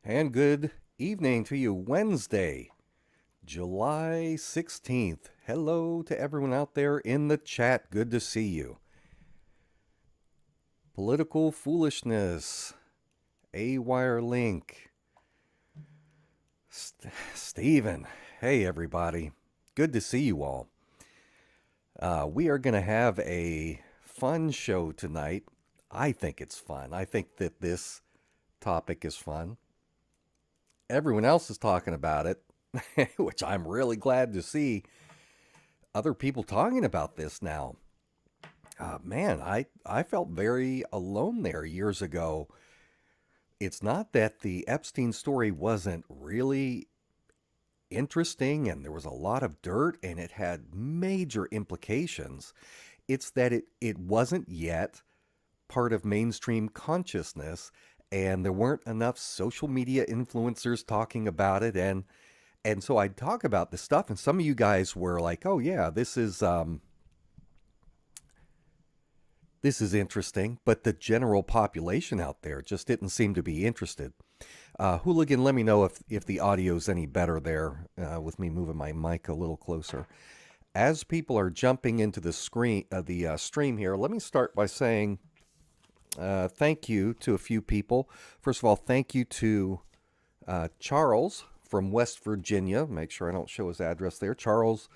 And good evening to you, Wednesday, July 16th. Hello to everyone out there in the chat. Good to see you. Political foolishness, A Wire Link, Steven. Hey, everybody. Good to see you all. We are going to have a fun show tonight. I think it's fun. I think that this topic is fun. Everyone else is talking about it, which I'm really glad to see other people talking about this now. Man, I felt very alone there years ago. It's not that the Epstein story wasn't really interesting and there was a lot of dirt and it had major implications. It's that it wasn't yet part of mainstream consciousness and there weren't enough social media influencers talking about it, and so I'd talk about this stuff and some of you guys were like, "Oh yeah, this is interesting," but the general population out there just didn't seem to be interested. Hooligan, let me know if the audio's any better there with me moving my mic a little closer. As people are jumping into the stream here, let me start by saying thank you to a few people. First of all, thank you to Charles from West Virginia. Make sure I don't show his address there. Charles,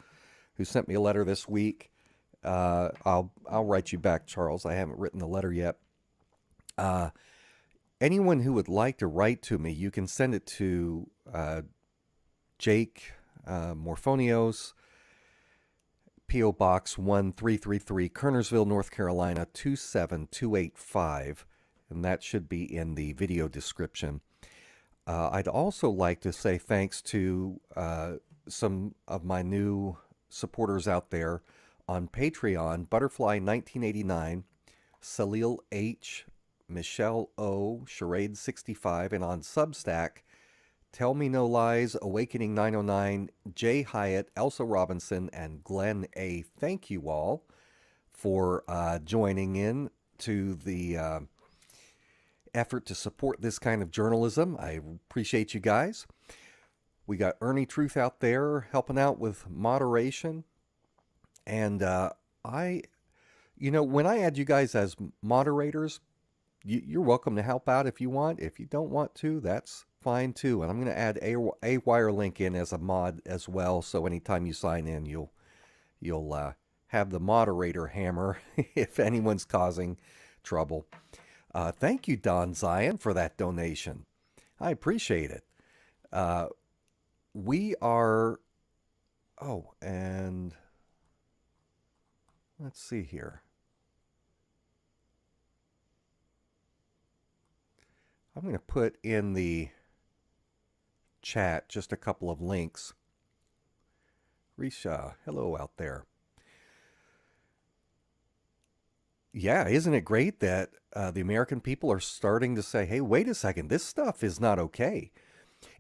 who sent me a letter this week. I'll write you back, Charles. I haven't written the letter yet. Anyone who would like to write to me, you can send it to Jake Morphonios, P.O. Box 1333, Kernersville, North Carolina 27285, and that should be in the video description. I'd also like to say thanks to some of my new supporters out there on Patreon: Butterfly 1989, Salil H, Michelle O, Charade 65, and on Substack, Tell Me No Lies, Awakening 909, Jay Hyatt, Elsa Robinson, and Glenn A. Thank you all for joining in to the effort to support this kind of journalism. I appreciate you guys. We got Ernie Truth out there helping out with moderation. And when I add you guys as moderators, you're welcome to help out if you want. If you don't want to, that's fine too. And I'm going to add a wire link in as a mod as well. So anytime you sign in, you'll have the moderator hammer if anyone's causing trouble. Thank you, Don Zion, for that donation. I appreciate it. We are. Oh, and let's see here. I'm going to put in the chat just a couple of links. Risha, hello out there. Yeah, isn't it great that the American people are starting to say, hey, wait a second, this stuff is not okay.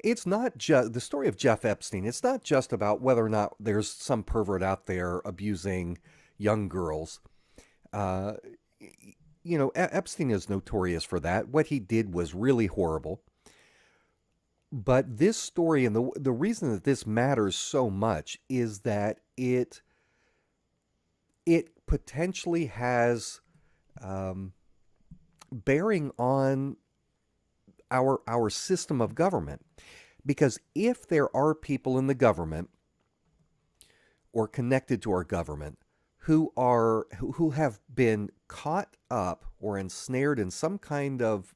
It's not just the story of Jeff Epstein. It's not just about whether or not there's some pervert out there abusing young girls. Epstein is notorious for that. What he did was really horrible. But this story, and the reason that this matters so much is that it potentially has bearing on our system of government. Because if there are people in the government or connected to our government who have been caught up or ensnared in some kind of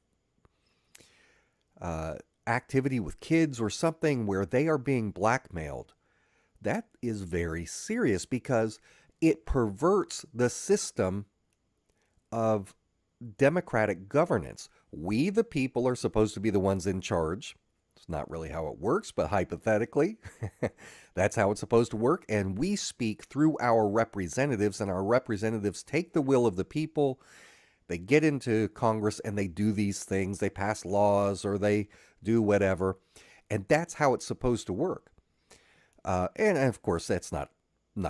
activity with kids or something where they are being blackmailed, that is very serious because it perverts the system of democratic governance. We, the people, are supposed to be the ones in charge. It's not really how it works, but hypothetically, that's how it's supposed to work. And we speak through our representatives, and our representatives take the will of the people. They get into Congress and they do these things. They pass laws or they do whatever. And that's how it's supposed to work. And of course, that's not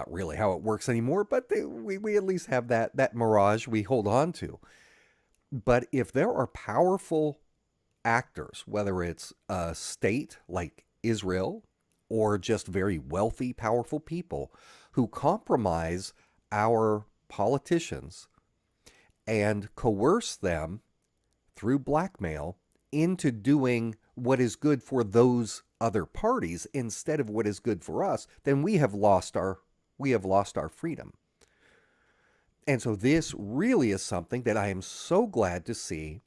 really how it works anymore, but we at least have that mirage we hold on to. But if there are powerful actors, whether it's a state like Israel or just very wealthy, powerful people who compromise our politicians and coerce them through blackmail into doing what is good for those other parties instead of what is good for us, then we have lost our freedom. And so this really is something that I am so glad to see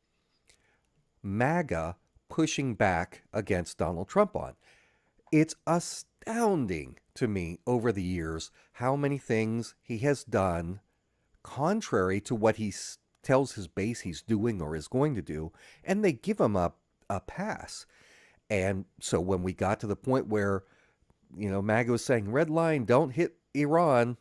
MAGA pushing back against Donald Trump on. It's astounding to me over the years how many things he has done contrary to what he tells his base he's doing or is going to do, and they give him a pass. And so when we got to the point where, MAGA was saying, red line, don't hit Iran,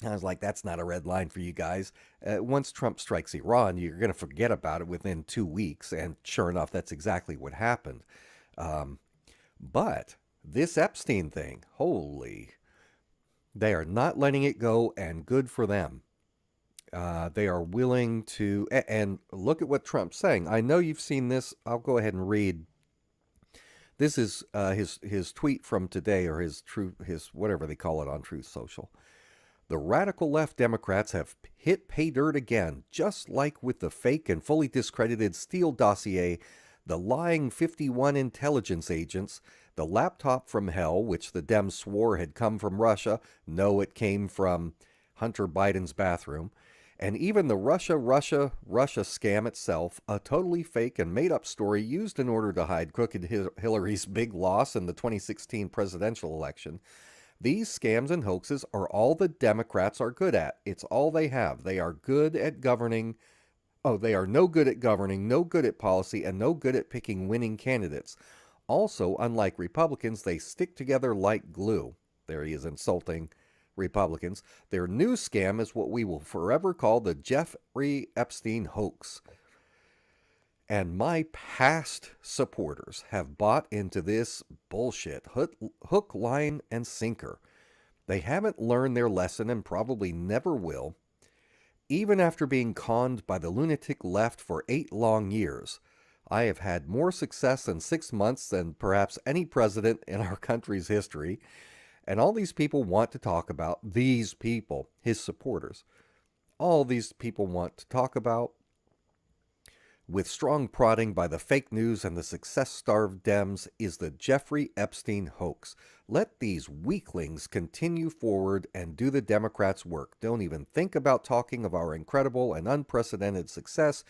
I was like, that's not a red line for you guys. Once Trump strikes Iran, you're going to forget about it within 2 weeks. And sure enough, that's exactly what happened. But this Epstein thing, holy, they are not letting it go, and good for them. They are willing to, and look at what Trump's saying. I know you've seen this. I'll go ahead and read. This is his tweet from today, or his whatever they call it on Truth Social. The radical left Democrats have hit pay dirt again, just like with the fake and fully discredited Steele dossier, the lying 51 intelligence agents, the laptop from hell, which the Dems swore had come from Russia. No, it came from Hunter Biden's bathroom. And even the Russia scam itself, a totally fake and made-up story used in order to hide crooked Hillary's big loss in the 2016 presidential election. These scams and hoaxes are all the Democrats are good at. It's all they have. They are good at governing. Oh, they are no good at governing, no good at policy, and no good at picking winning candidates. Also, unlike Republicans, they stick together like glue. There he is insulting Republicans. Their new scam is what we will forever call the Jeffrey Epstein hoax. And my past supporters have bought into this bullshit, hook, line, and sinker. They haven't learned their lesson and probably never will. Even after being conned by the lunatic left for 8 long years, I have had more success in 6 months than perhaps any president in our country's history. And all these people want to talk about, these people, his supporters, all these people want to talk about, with strong prodding by the fake news and the success-starved Dems, is the Jeffrey Epstein hoax. Let these weaklings continue forward and do the Democrats' work. Don't even think about talking of our incredible and unprecedented success,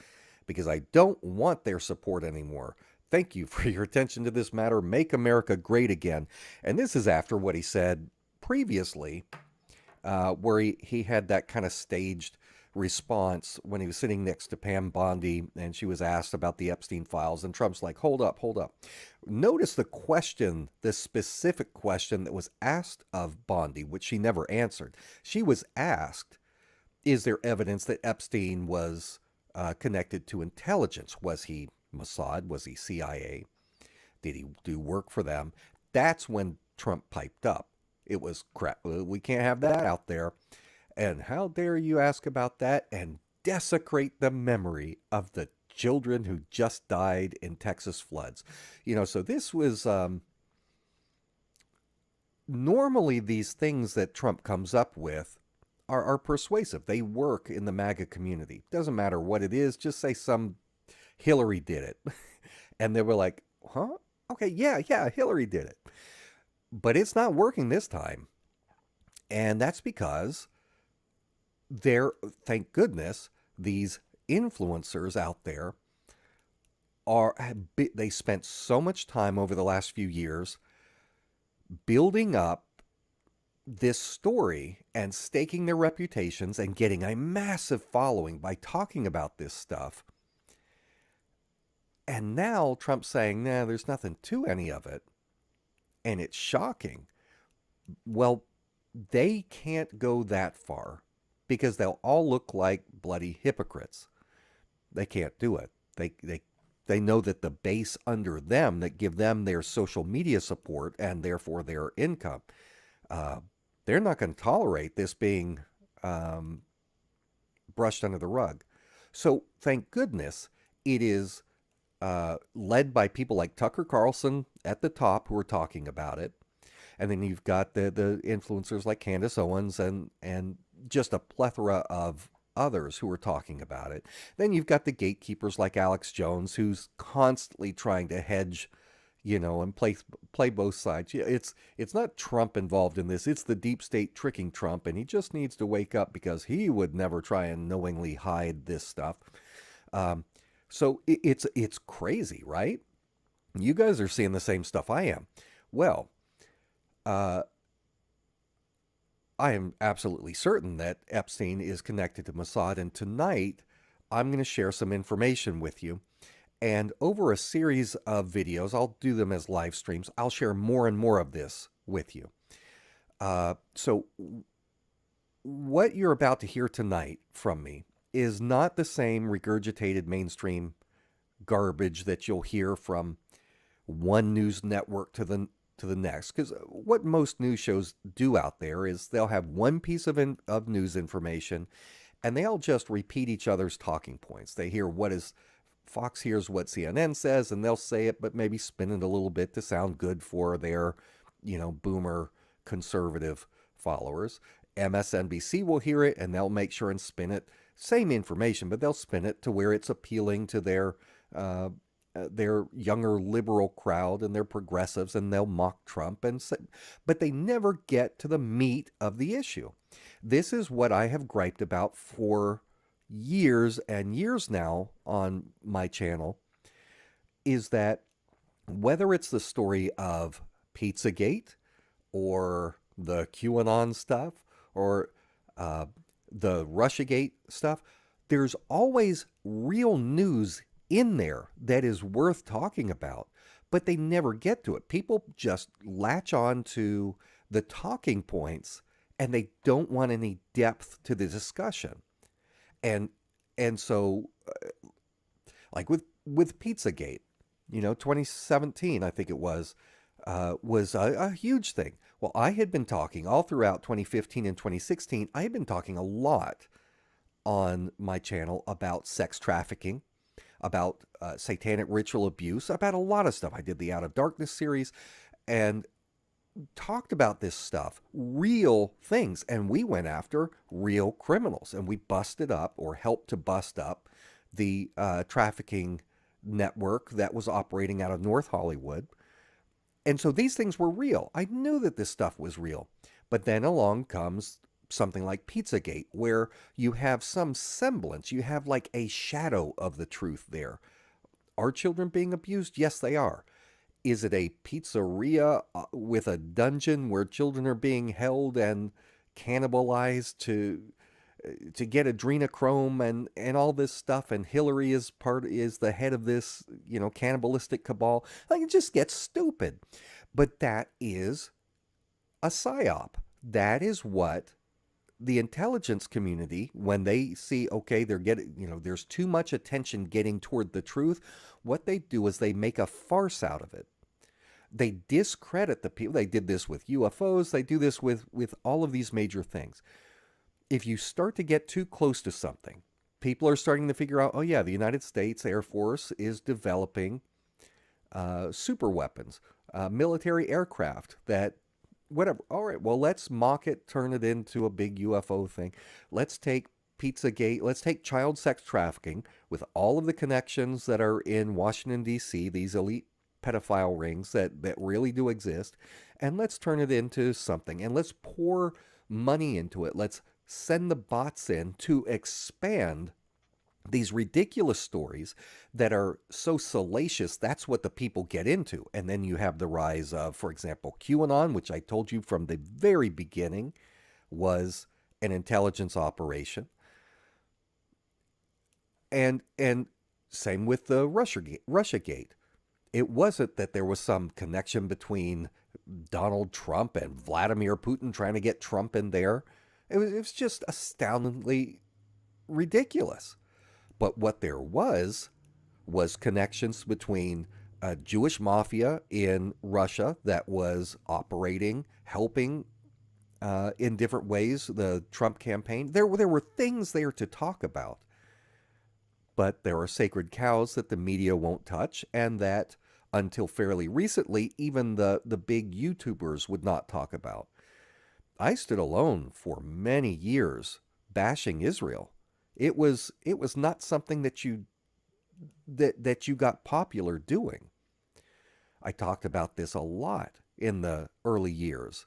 because I don't want their support anymore. Thank you for your attention to this matter. Make America great again. And this is after what he said previously, where he had that kind of staged response when he was sitting next to Pam Bondi and she was asked about the Epstein files, and Trump's like, hold up. Notice the question, the specific question that was asked of Bondi, which she never answered. She was asked, is there evidence that Epstein was connected to intelligence? Was he Mossad? Was he CIA? Did he do work for them? That's when Trump piped up. It was crap. We can't have that out there. And how dare you ask about that and desecrate the memory of the children who just died in Texas floods? So this was normally these things that Trump comes up with are persuasive. They work in the MAGA community. Doesn't matter what it is. Just say some Hillary did it. And they were like, huh? Okay, yeah, Hillary did it. But it's not working this time. And that's because thank goodness, these influencers out there they spent so much time over the last few years building up this story and staking their reputations and getting a massive following by talking about this stuff. And now Trump's saying, nah, there's nothing to any of it. And it's shocking. Well, they can't go that far because they'll all look like bloody hypocrites. They can't do it. They know that the base under them that give them their social media support and therefore their income, they're not going to tolerate this being brushed under the rug. So thank goodness it is led by people like Tucker Carlson at the top who are talking about it. And then you've got the influencers like Candace Owens and just a plethora of others who are talking about it. Then you've got the gatekeepers like Alex Jones, who's constantly trying to hedge, and play both sides. Yeah, it's not Trump involved in this. It's the deep state tricking Trump, and he just needs to wake up because he would never try and knowingly hide this stuff. Um, so it's crazy, right? You guys are seeing the same stuff I am. Well, uh, I am absolutely certain that Epstein is connected to Mossad, and tonight I'm going to share some information with you. And over a series of videos, I'll do them as live streams. I'll share more and more of this with you. So what you're about to hear tonight from me is not the same regurgitated mainstream garbage that you'll hear from one news network to the next. Because what most news shows do out there is they'll have one piece of news information, and they'll just repeat each other's talking points. They hear Fox hears what CNN says, and they'll say it, but maybe spin it a little bit to sound good for their, boomer conservative followers. MSNBC will hear it, and they'll make sure and spin it. Same information, but they'll spin it to where it's appealing to their younger liberal crowd and their progressives, and they'll mock Trump but they never get to the meat of the issue. This is what I have griped about for years and years now on my channel, is that whether it's the story of Pizzagate or the QAnon stuff or the Russiagate stuff, there's always real news in there that is worth talking about, but they never get to it. People just latch on to the talking points, and they don't want any depth to the discussion. And so, like with Pizzagate, 2017, I think it was a huge thing. Well, I had been talking all throughout 2015 and 2016. I had been talking a lot on my channel about sex trafficking, about satanic ritual abuse, about a lot of stuff. I did the Out of Darkness series and talked about this stuff, real things, and we went after real criminals, and we busted up or helped to bust up the trafficking network that was operating out of North Hollywood. And so these things were real. I knew that this stuff was real. But then along comes something like Pizzagate, where you have some semblance, you have like a shadow of the truth there. Are children being abused? Yes, they are. Is it a pizzeria with a dungeon where children are being held and cannibalized to get adrenochrome and all this stuff, and Hillary is the head of this, cannibalistic cabal? Like, it just gets stupid. But that is a psyop. That is what the intelligence community, when they see, okay, they're getting, there's too much attention getting toward the truth, what they do is they make a farce out of it. They discredit the people. They did this with UFOs. They do this with all of these major things. If you start to get too close to something, people are starting to figure out, oh yeah, the United States Air Force is developing super weapons, military aircraft that whatever. All right, well, let's mock it, turn it into a big UFO thing. Let's take Pizzagate, let's take child sex trafficking with all of the connections that are in Washington, D.C., these elite pedophile rings that really do exist, and let's turn it into something, and let's pour money into it. Let's send the bots in to expand these ridiculous stories that are so salacious. That's what the people get into. And then you have the rise of, for example, QAnon, which I told you from the very beginning was an intelligence operation. And same with the Russiagate. It wasn't that there was some connection between Donald Trump and Vladimir Putin trying to get Trump in there. It was just astoundingly ridiculous. But what there was connections between a Jewish mafia in Russia that was operating, helping in different ways the Trump campaign. There were things there to talk about. but there are sacred cows that the media won't touch, and that until fairly recently, even the big YouTubers would not talk about. I stood alone for many years bashing Israel. It was not something that you got popular doing. I talked about this a lot in the early years,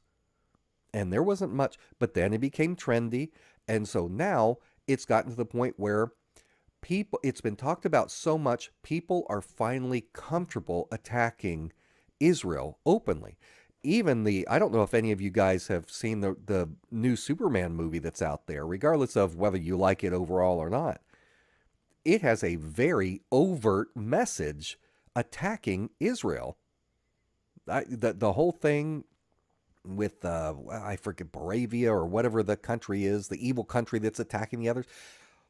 and there wasn't much, but then it became trendy, and so now it's gotten to the point where people it's been talked about so much, people are finally comfortable attacking Israel openly. Even the I don't know if any of you guys have seen the new Superman movie that's out there, regardless of whether you like it overall or not. It has a very overt message attacking Israel. The whole thing with I forget, Moravia or whatever the country is, the evil country that's attacking the others.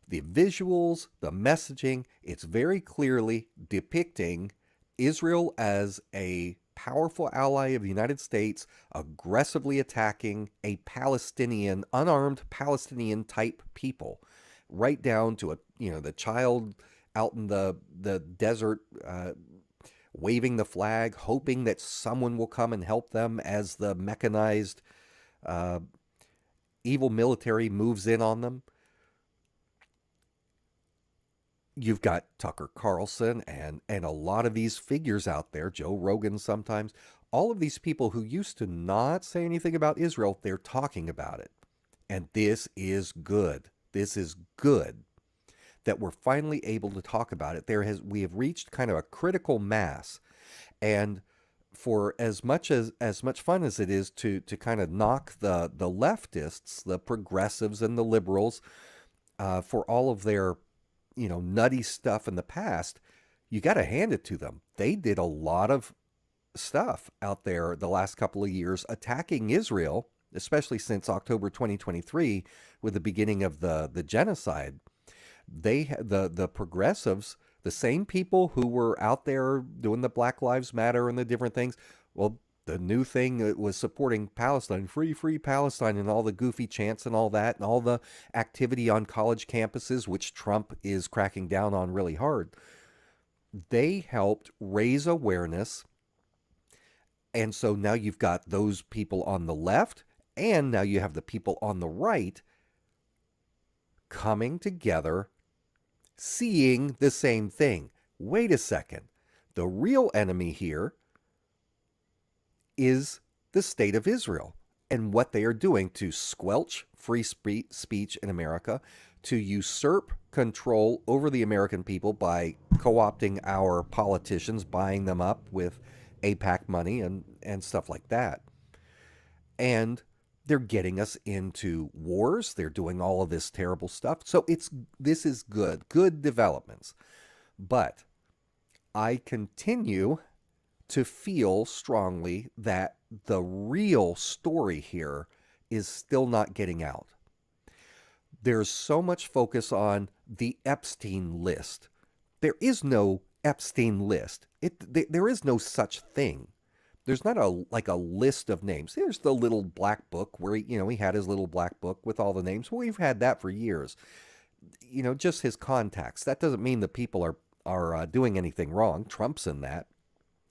The visuals, the messaging, it's very clearly depicting Israel as a powerful ally of the United States, aggressively attacking a Palestinian, unarmed Palestinian type people, right down to the child out in the desert, waving the flag, hoping that someone will come and help them as the mechanized uh, evil military moves in on them. You've got Tucker Carlson and a lot of these figures out there, Joe Rogan sometimes, all of these people who used to not say anything about Israel, they're talking about it. And this is good. This is good that we're finally able to talk about it. We have reached kind of a critical mass. And for as much fun as it is to kind of knock the leftists, the progressives and the liberals, for all of their nutty stuff in the past, you got to hand it to them. They did a lot of stuff out there the last couple of years attacking Israel, especially since October 2023 with the beginning of the genocide. The progressives, the same people who were out there doing the Black Lives Matter and the different things, well, the new thing that was supporting Palestine, free Palestine, and all the goofy chants and all that, and all the activity on college campuses, which Trump is cracking down on really hard. They helped raise awareness. And so now you've got those people on the left, and now you have the people on the right coming together, seeing the same thing. Wait a second. The real enemy here is the state of Israel and what they are doing to squelch free speech in America, to usurp control over the American people by co-opting our politicians, buying them up with AIPAC money and stuff like that. And they're getting us into wars. They're doing all of this terrible stuff. So this is good developments. But I continue to feel strongly that the real story here is still not getting out. There's so much focus on the Epstein list. There is no Epstein list. There is no such thing. There's not a list of names. There's the little black book where he had his little black book with all the names. Well, we've had that for years. Just his contacts. That doesn't mean the people are doing anything wrong. Trump's in that.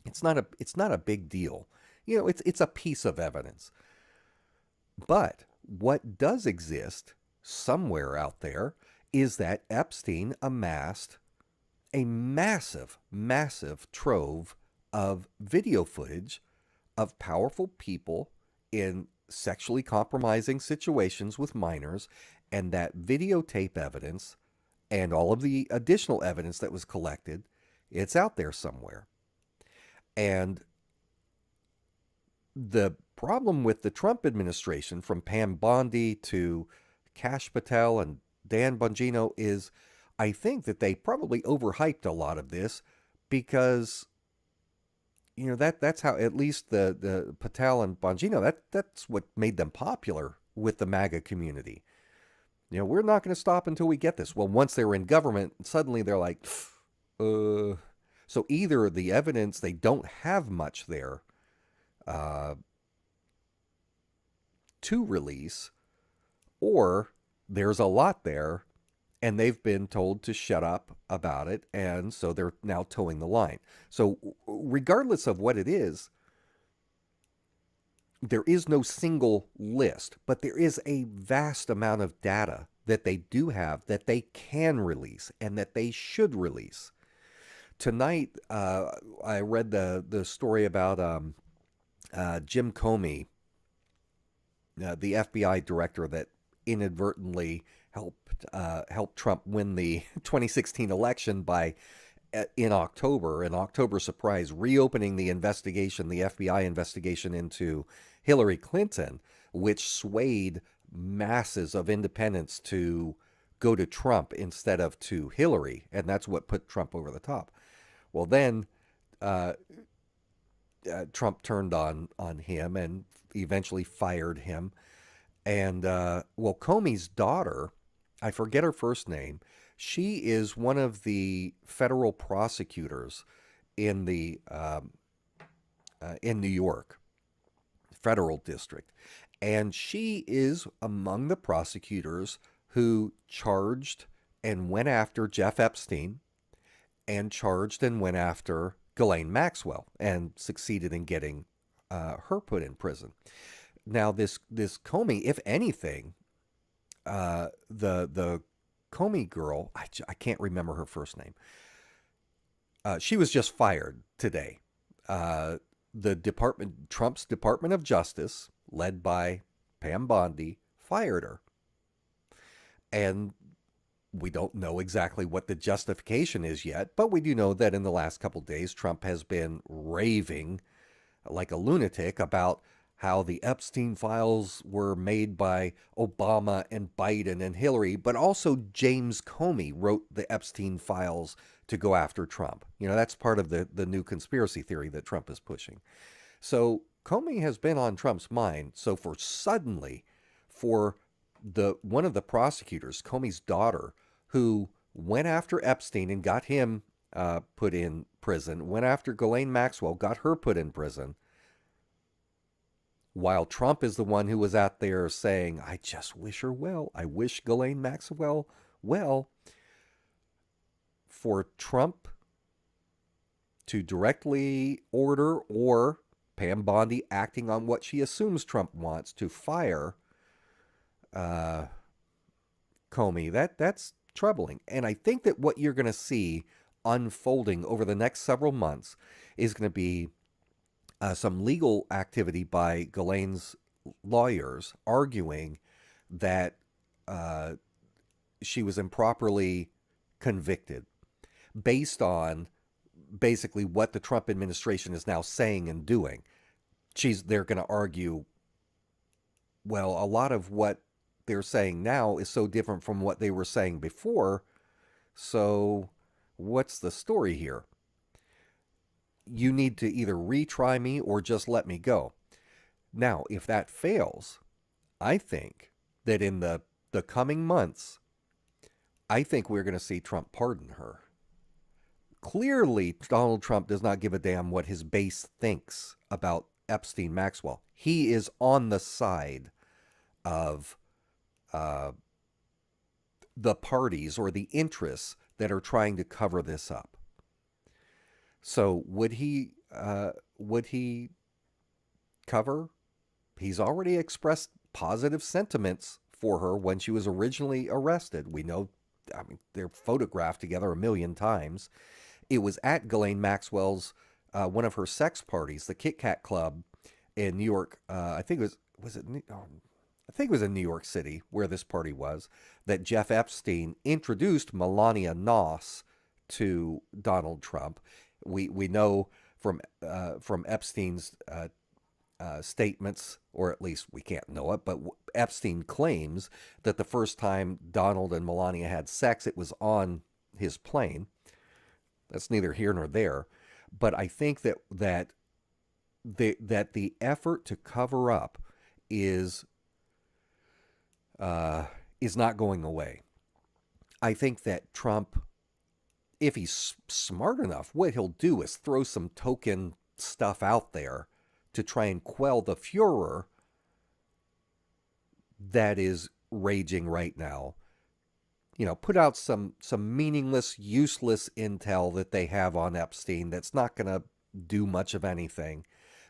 It's not a big deal. It's a piece of evidence. But what does exist somewhere out there is that Epstein amassed a massive, massive trove of video footage of powerful people in sexually compromising situations with minors, and that videotape evidence and all of the additional evidence that was collected, it's out there somewhere. And the problem with the Trump administration, from Pam Bondi to Kash Patel and Dan Bongino, is I think that they probably overhyped a lot of this because that's how, at least the Patel and Bongino, that's what made them popular with the MAGA community. We're not going to stop until we get this. Well, once they were in government, suddenly they're like, So either the evidence, they don't have much there to release, or there's a lot there and they've been told to shut up about it, and so they're now towing the line. So regardless of what it is, there is no single list, but there is a vast amount of data that they do have that they can release and that they should release. Tonight, I read the story about Jim Comey, the FBI director that inadvertently helped Trump win the 2016 election by in October, an October surprise, reopening the investigation, the FBI investigation into Hillary Clinton, which swayed masses of independents to go to Trump instead of to Hillary, and that's what put Trump over the top. Well, then Trump turned on him and eventually fired him. And well, Comey's daughter, I forget her first name, she is one of the federal prosecutors in the in New York federal district, and she is among the prosecutors who charged and went after Jeff Epstein, and charged and went after Ghislaine Maxwell, and succeeded in getting her put in prison. Now, this Comey, if anything, the Comey girl, I can't remember her first name. She was just fired today. Trump's Department of Justice, led by Pam Bondi, fired her. And we don't know exactly what the justification is yet, but we do know that in the last couple of days, Trump has been raving like a lunatic about how the Epstein files were made by Obama and Biden and Hillary, but also James Comey wrote the Epstein files to go after Trump. You know, that's part of the new conspiracy theory that Trump is pushing. So Comey has been on Trump's mind. So for one of the prosecutors, Comey's daughter, who went after Epstein and got him put in prison, went after Ghislaine Maxwell, got her put in prison, while Trump is the one who was out there saying, I just wish her well. I wish Ghislaine Maxwell well. For Trump to directly order, or Pam Bondi acting on what she assumes Trump wants, to fire Comey, that's troubling. And I think that what you're going to see unfolding over the next several months is going to be some legal activity by Ghislaine's lawyers arguing that she was improperly convicted based on basically what the Trump administration is now saying and doing. They're going to argue, well, a lot of what they're saying now is so different from what they were saying before. So what's the story here? You need to either retry me or just let me go. Now, if that fails, I think that in the coming months, I think we're going to see Trump pardon her. Clearly, Donald Trump does not give a damn what his base thinks about Epstein-Maxwell. He is on the side of the parties or the interests that are trying to cover this up. So would he cover? He's already expressed positive sentiments for her when she was originally arrested. We know, I mean, they're photographed together a million times. It was at Ghislaine Maxwell's, one of her sex parties, the Kit Kat Club in New York. I think it was in New York City where this party was, that Jeff Epstein introduced Melania Noss to Donald Trump. We know from Epstein's statements, or at least we can't know it, but Epstein claims that the first time Donald and Melania had sex, it was on his plane. That's neither here nor there. But I think that the effort to cover up is not going away. I think that Trump, if he's smart enough, what he'll do is throw some token stuff out there to try and quell the furor that is raging right now put out some meaningless, useless intel that they have on Epstein that's not going to do much of anything.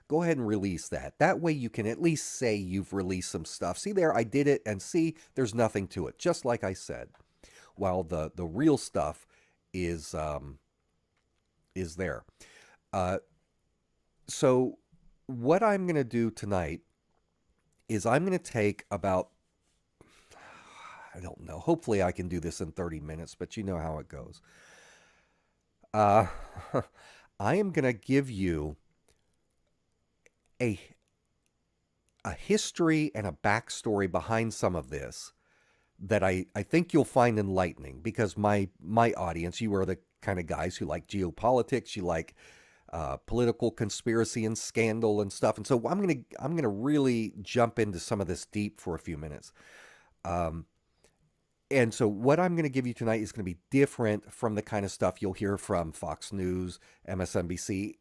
Go ahead and release that. That way you can at least say you've released some stuff. See there, I did it, and see, there's nothing to it, just like I said. While the real stuff is there. Uh, so what I'm going to do tonight is I'm going to take about, I don't know, hopefully I can do this in 30 minutes, but you know how it goes. Uh, I am going to give you a a history and a backstory behind some of this that I think you'll find enlightening, because my audience, you are the kind of guys who like geopolitics, you like political conspiracy and scandal and stuff, and so I'm gonna really jump into some of this deep for a few minutes. Um, and so what I'm going to give you tonight is going to be different from the kind of stuff you'll hear from Fox News, MSNBC,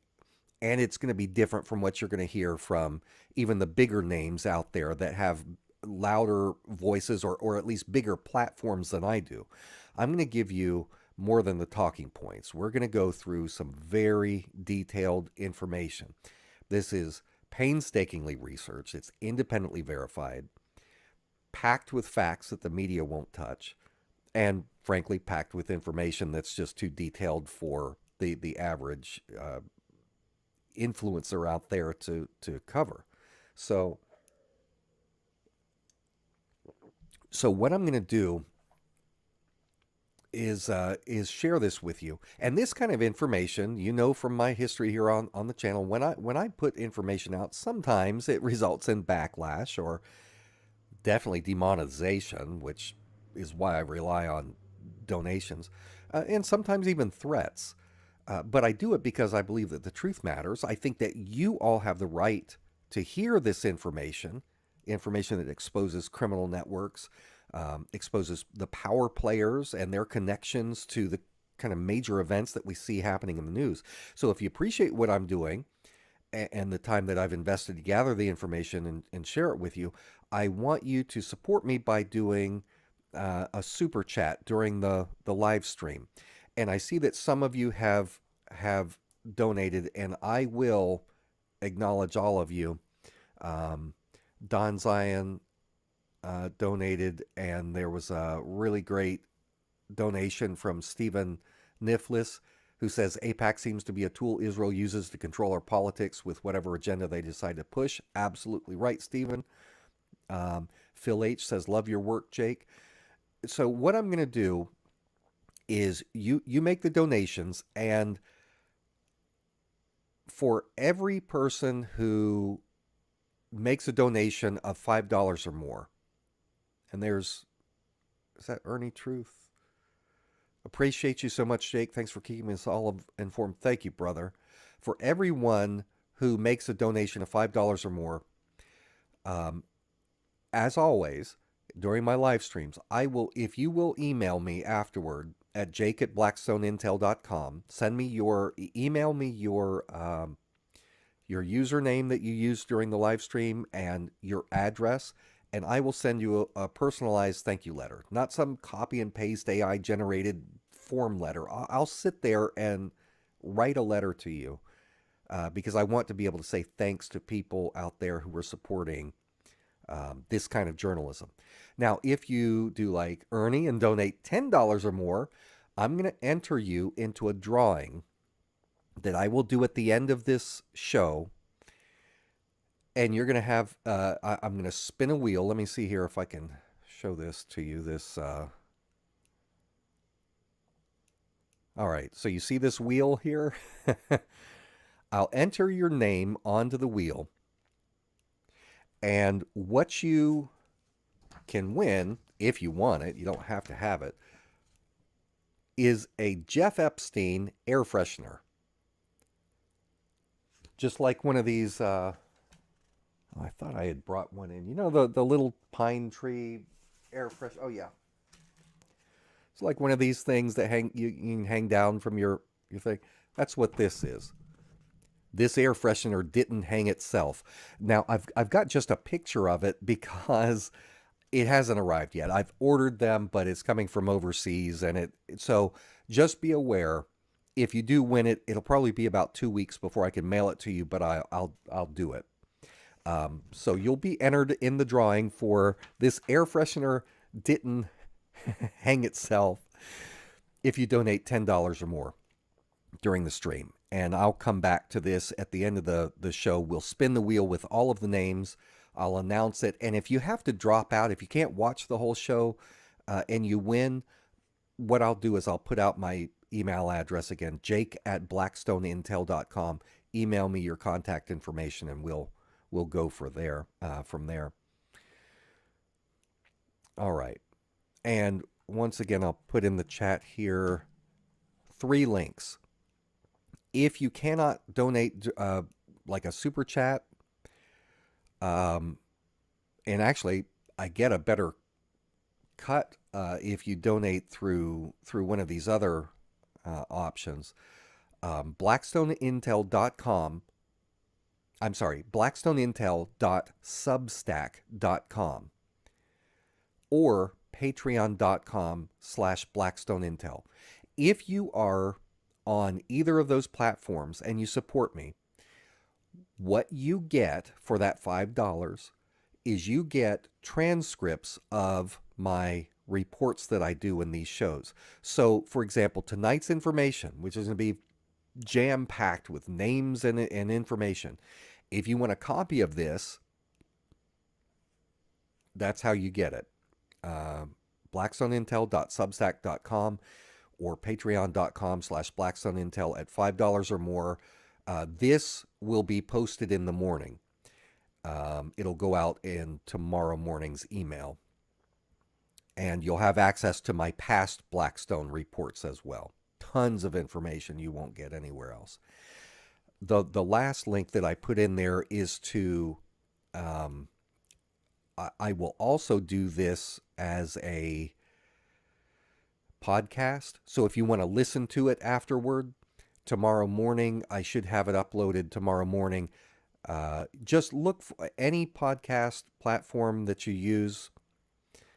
and it's going to be different from what you're going to hear from even the bigger names out there that have louder voices, or at least bigger platforms than I do. I'm going to give you more than the talking points. We're going to go through some very detailed information. This is painstakingly researched, it's independently verified, packed with facts that the media won't touch, and frankly, packed with information that's just too detailed for the average influencer out there to cover. So so what I'm going to do is share this with you. And this kind of information, from my history here on the channel, when I put information out, sometimes it results in backlash or definitely demonetization, which is why I rely on donations, and sometimes even threats. But I do it because I believe that the truth matters. I think that you all have the right to hear this information that exposes criminal networks, exposes the power players and their connections to the kind of major events that we see happening in the news. So if you appreciate what I'm doing and the time that I've invested to gather the information and share it with you, I want you to support me by doing a super chat during the live stream. And I see that some of you have donated, and I will acknowledge all of you. Don Zion donated, and there was a really great donation from Stephen Niflis, who says AIPAC seems to be a tool Israel uses to control our politics with whatever agenda they decide to push. Absolutely right, Stephen. Phil H says, love your work, Jake. So what I'm going to do is you make the donations, and for every person who makes a donation of $5 or more, and is that Ernie Truth? Appreciate you so much, Jake. Thanks for keeping us all informed. Thank you, brother. For everyone who makes a donation of $5 or more, as always, during my live streams, if you will email me afterward at jake@blackstoneintel.com, email me your username that you used during the live stream and your address, and I will send you a personalized thank you letter, not some copy and paste AI generated form letter. I'll sit there and write a letter to you because I want to be able to say thanks to people out there who are supporting this kind of journalism. Now, if you do like Ernie and donate $10 or more, I'm going to enter you into a drawing that I will do at the end of this show. And you're going to have, I'm going to spin a wheel. Let me see here if I can show this to you. All right. So you see this wheel here? I'll enter your name onto the wheel. And what you can win, if you want it, you don't have to have it, is a Jeff Epstein air freshener. Just like one of these, I thought I had brought one in. The little pine tree air fresh. Oh, yeah. It's like one of these things that you can hang down from your thing. That's what this is. This air freshener didn't hang itself. Now, I've got just a picture of it because It hasn't arrived yet. I've ordered them, but it's coming from overseas, and so just be aware. If you do win it, it'll probably be about 2 weeks before I can mail it to you, but I'll do it. So you'll be entered in the drawing for this air freshener. Didn't hang itself if you donate $10 or more during the stream. And I'll come back to this at the end of the show. We'll spin the wheel with all of the names. I'll announce it. And if you have to drop out, if you can't watch the whole show and you win, what I'll do is I'll put out my email address again, jake@blackstoneintel.com. Email me your contact information and we'll go from there. All right. And once again, I'll put in the chat here 3 links. If you cannot donate like a super chat, and actually I get a better cut if you donate through one of these other options. Blackstoneintel.com. I'm sorry, blackstoneintel.substack.com or patreon.com/blackstoneintel. If you are on either of those platforms and you support me, what you get for that $5 is you get transcripts of my reports that I do in these shows. So, for example, tonight's information, which is going to be jam-packed with names and information. If you want a copy of this, that's how you get it. blackstoneintel.substack.com or patreon.com/blackstoneintel at $5 or more. This will be posted in the morning. It'll go out in tomorrow morning's email. And you'll have access to my past Blackstone reports as well. Tons of information you won't get anywhere else. The last link that I put in there is to, I will also do this as a podcast. So if you want to listen to it afterward, tomorrow morning, I should have it uploaded tomorrow morning. Just look for any podcast platform that you use,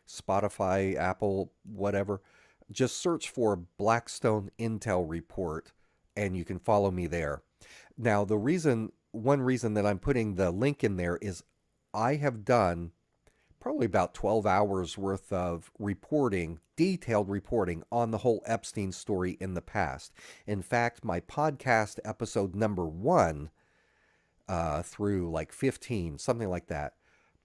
Spotify, Apple, whatever. Just search for Blackstone Intel Report and you can follow me there. Now, one reason that I'm putting the link in there is I have done probably about 12 hours worth of reporting, detailed reporting on the whole Epstein story in the past. In fact, my podcast episode number 1 through like 15, something like that,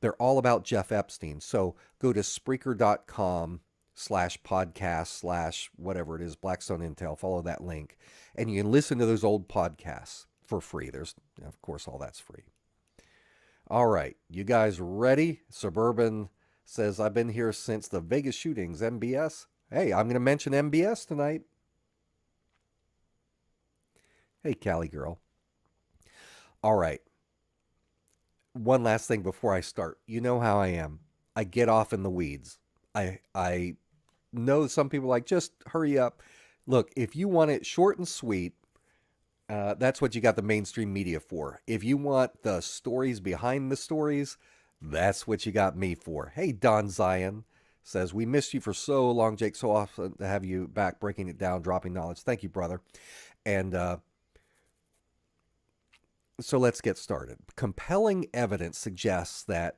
they're all about Jeff Epstein. So go to Spreaker.com/podcast/whatever it is, Blackstone Intel, follow that link, and you can listen to those old podcasts for free. There's, of course, all that's free. All right, you guys ready? Suburban says, I've been here since the Vegas shootings, MBS. Hey, I'm going to mention MBS tonight. Hey, Cali girl. All right. One last thing before I start. You know how I am. I get off in the weeds. I know some people are like, just hurry up. Look, if you want it short and sweet, that's what you got the mainstream media for. If you want the stories behind the stories, that's what you got me for. Hey, Don Zion says, we missed you for so long, Jake. So awesome to have you back, breaking it down, dropping knowledge. Thank you, brother. And so let's get started. Compelling evidence suggests that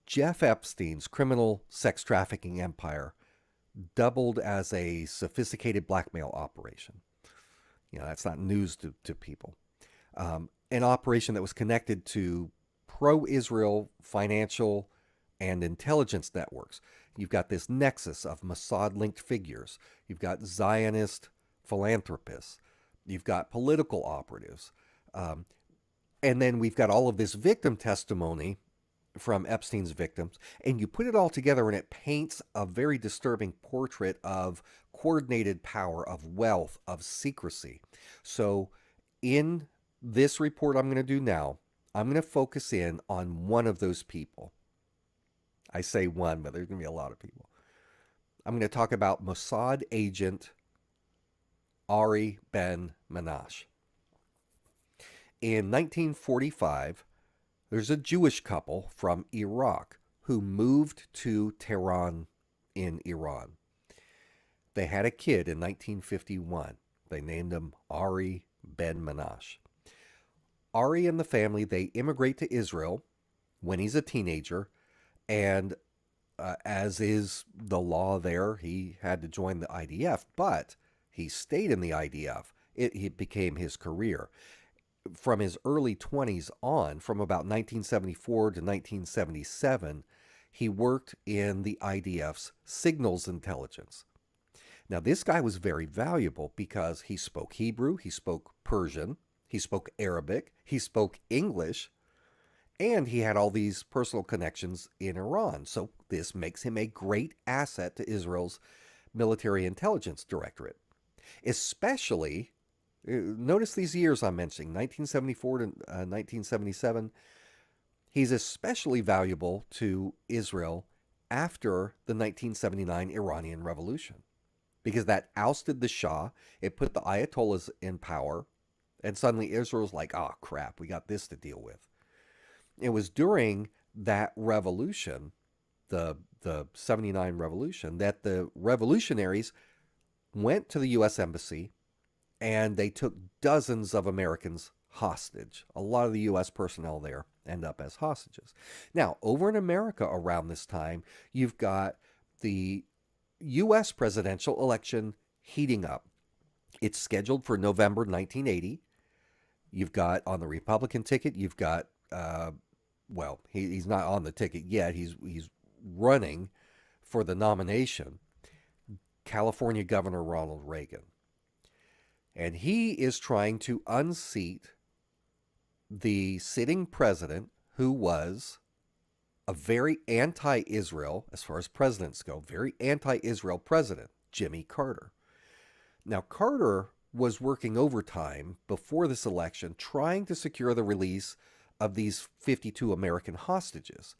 Jeff Epstein's criminal sex trafficking empire doubled as a sophisticated blackmail operation. You know, that's not news to people. An operation that was connected to pro-Israel financial and intelligence networks. You've got this nexus of Mossad-linked figures. You've got Zionist philanthropists. You've got political operatives. And then we've got all of this victim testimony from Epstein's victims. And you put it all together and it paints a very disturbing portrait of coordinated power, of wealth, of secrecy. So in this report I'm going to do now, I'm going to focus in on one of those people. I say one, but there's going to be a lot of people. I'm going to talk about Mossad agent Ari Ben-Menashe. In 1945, there's a Jewish couple from Iraq who moved to Tehran in Iran. They had a kid in 1951. They named him Ari Ben-Menashe. Ari and the family, they immigrate to Israel when he's a teenager, and as is the law there, he had to join the IDF, but he stayed in the IDF. It became his career. From his early 20s on, from about 1974 to 1977, he worked in the IDF's signals intelligence. Now, this guy was very valuable because he spoke Hebrew, he spoke Persian, he spoke Arabic, he spoke English, and he had all these personal connections in Iran. So this makes him a great asset to Israel's military intelligence directorate. Especially, notice these years I'm mentioning, 1974 to 1977. He's especially valuable to Israel after the 1979 Iranian Revolution, because that ousted the Shah, it put the Ayatollahs in power, and suddenly Israel's like, oh crap, we got this to deal with. It was during that revolution, the 79 revolution, that the revolutionaries went to the U.S. Embassy and they took dozens of Americans hostage. A lot of the U.S. personnel there end up as hostages. Now, over in America around this time, you've got the U.S. presidential election heating up. It's scheduled for November 1980. You've got on the Republican ticket, you've got, he's not on the ticket yet. He's running for the nomination, California Governor Ronald Reagan. And he is trying to unseat the sitting president, who was a very anti-Israel, as far as presidents go, very anti-Israel president, Jimmy Carter. Now, Carter was working overtime before this election, trying to secure the release of these 52 American hostages.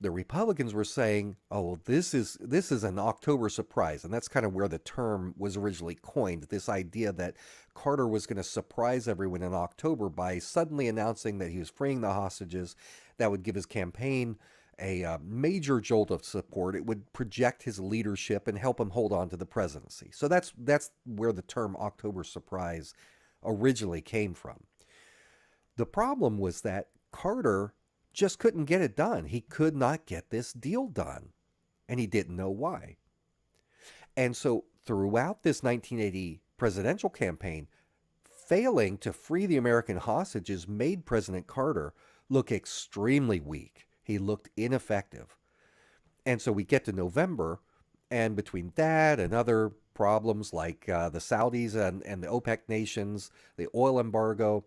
The Republicans were saying, oh, this is an October surprise. And that's kind of where the term was originally coined, this idea that Carter was going to surprise everyone in October by suddenly announcing that he was freeing the hostages. That would give his campaign a major jolt of support. It would project his leadership and help him hold on to the presidency. So that's where the term October surprise originally came from. The problem was that Carter just couldn't get it done. He could not get this deal done, and he didn't know why. And so throughout this 1980 presidential campaign, failing to free the American hostages made President Carter look extremely weak. He looked ineffective. And so we get to November, and between that and other problems like the Saudis and the OPEC nations, the oil embargo,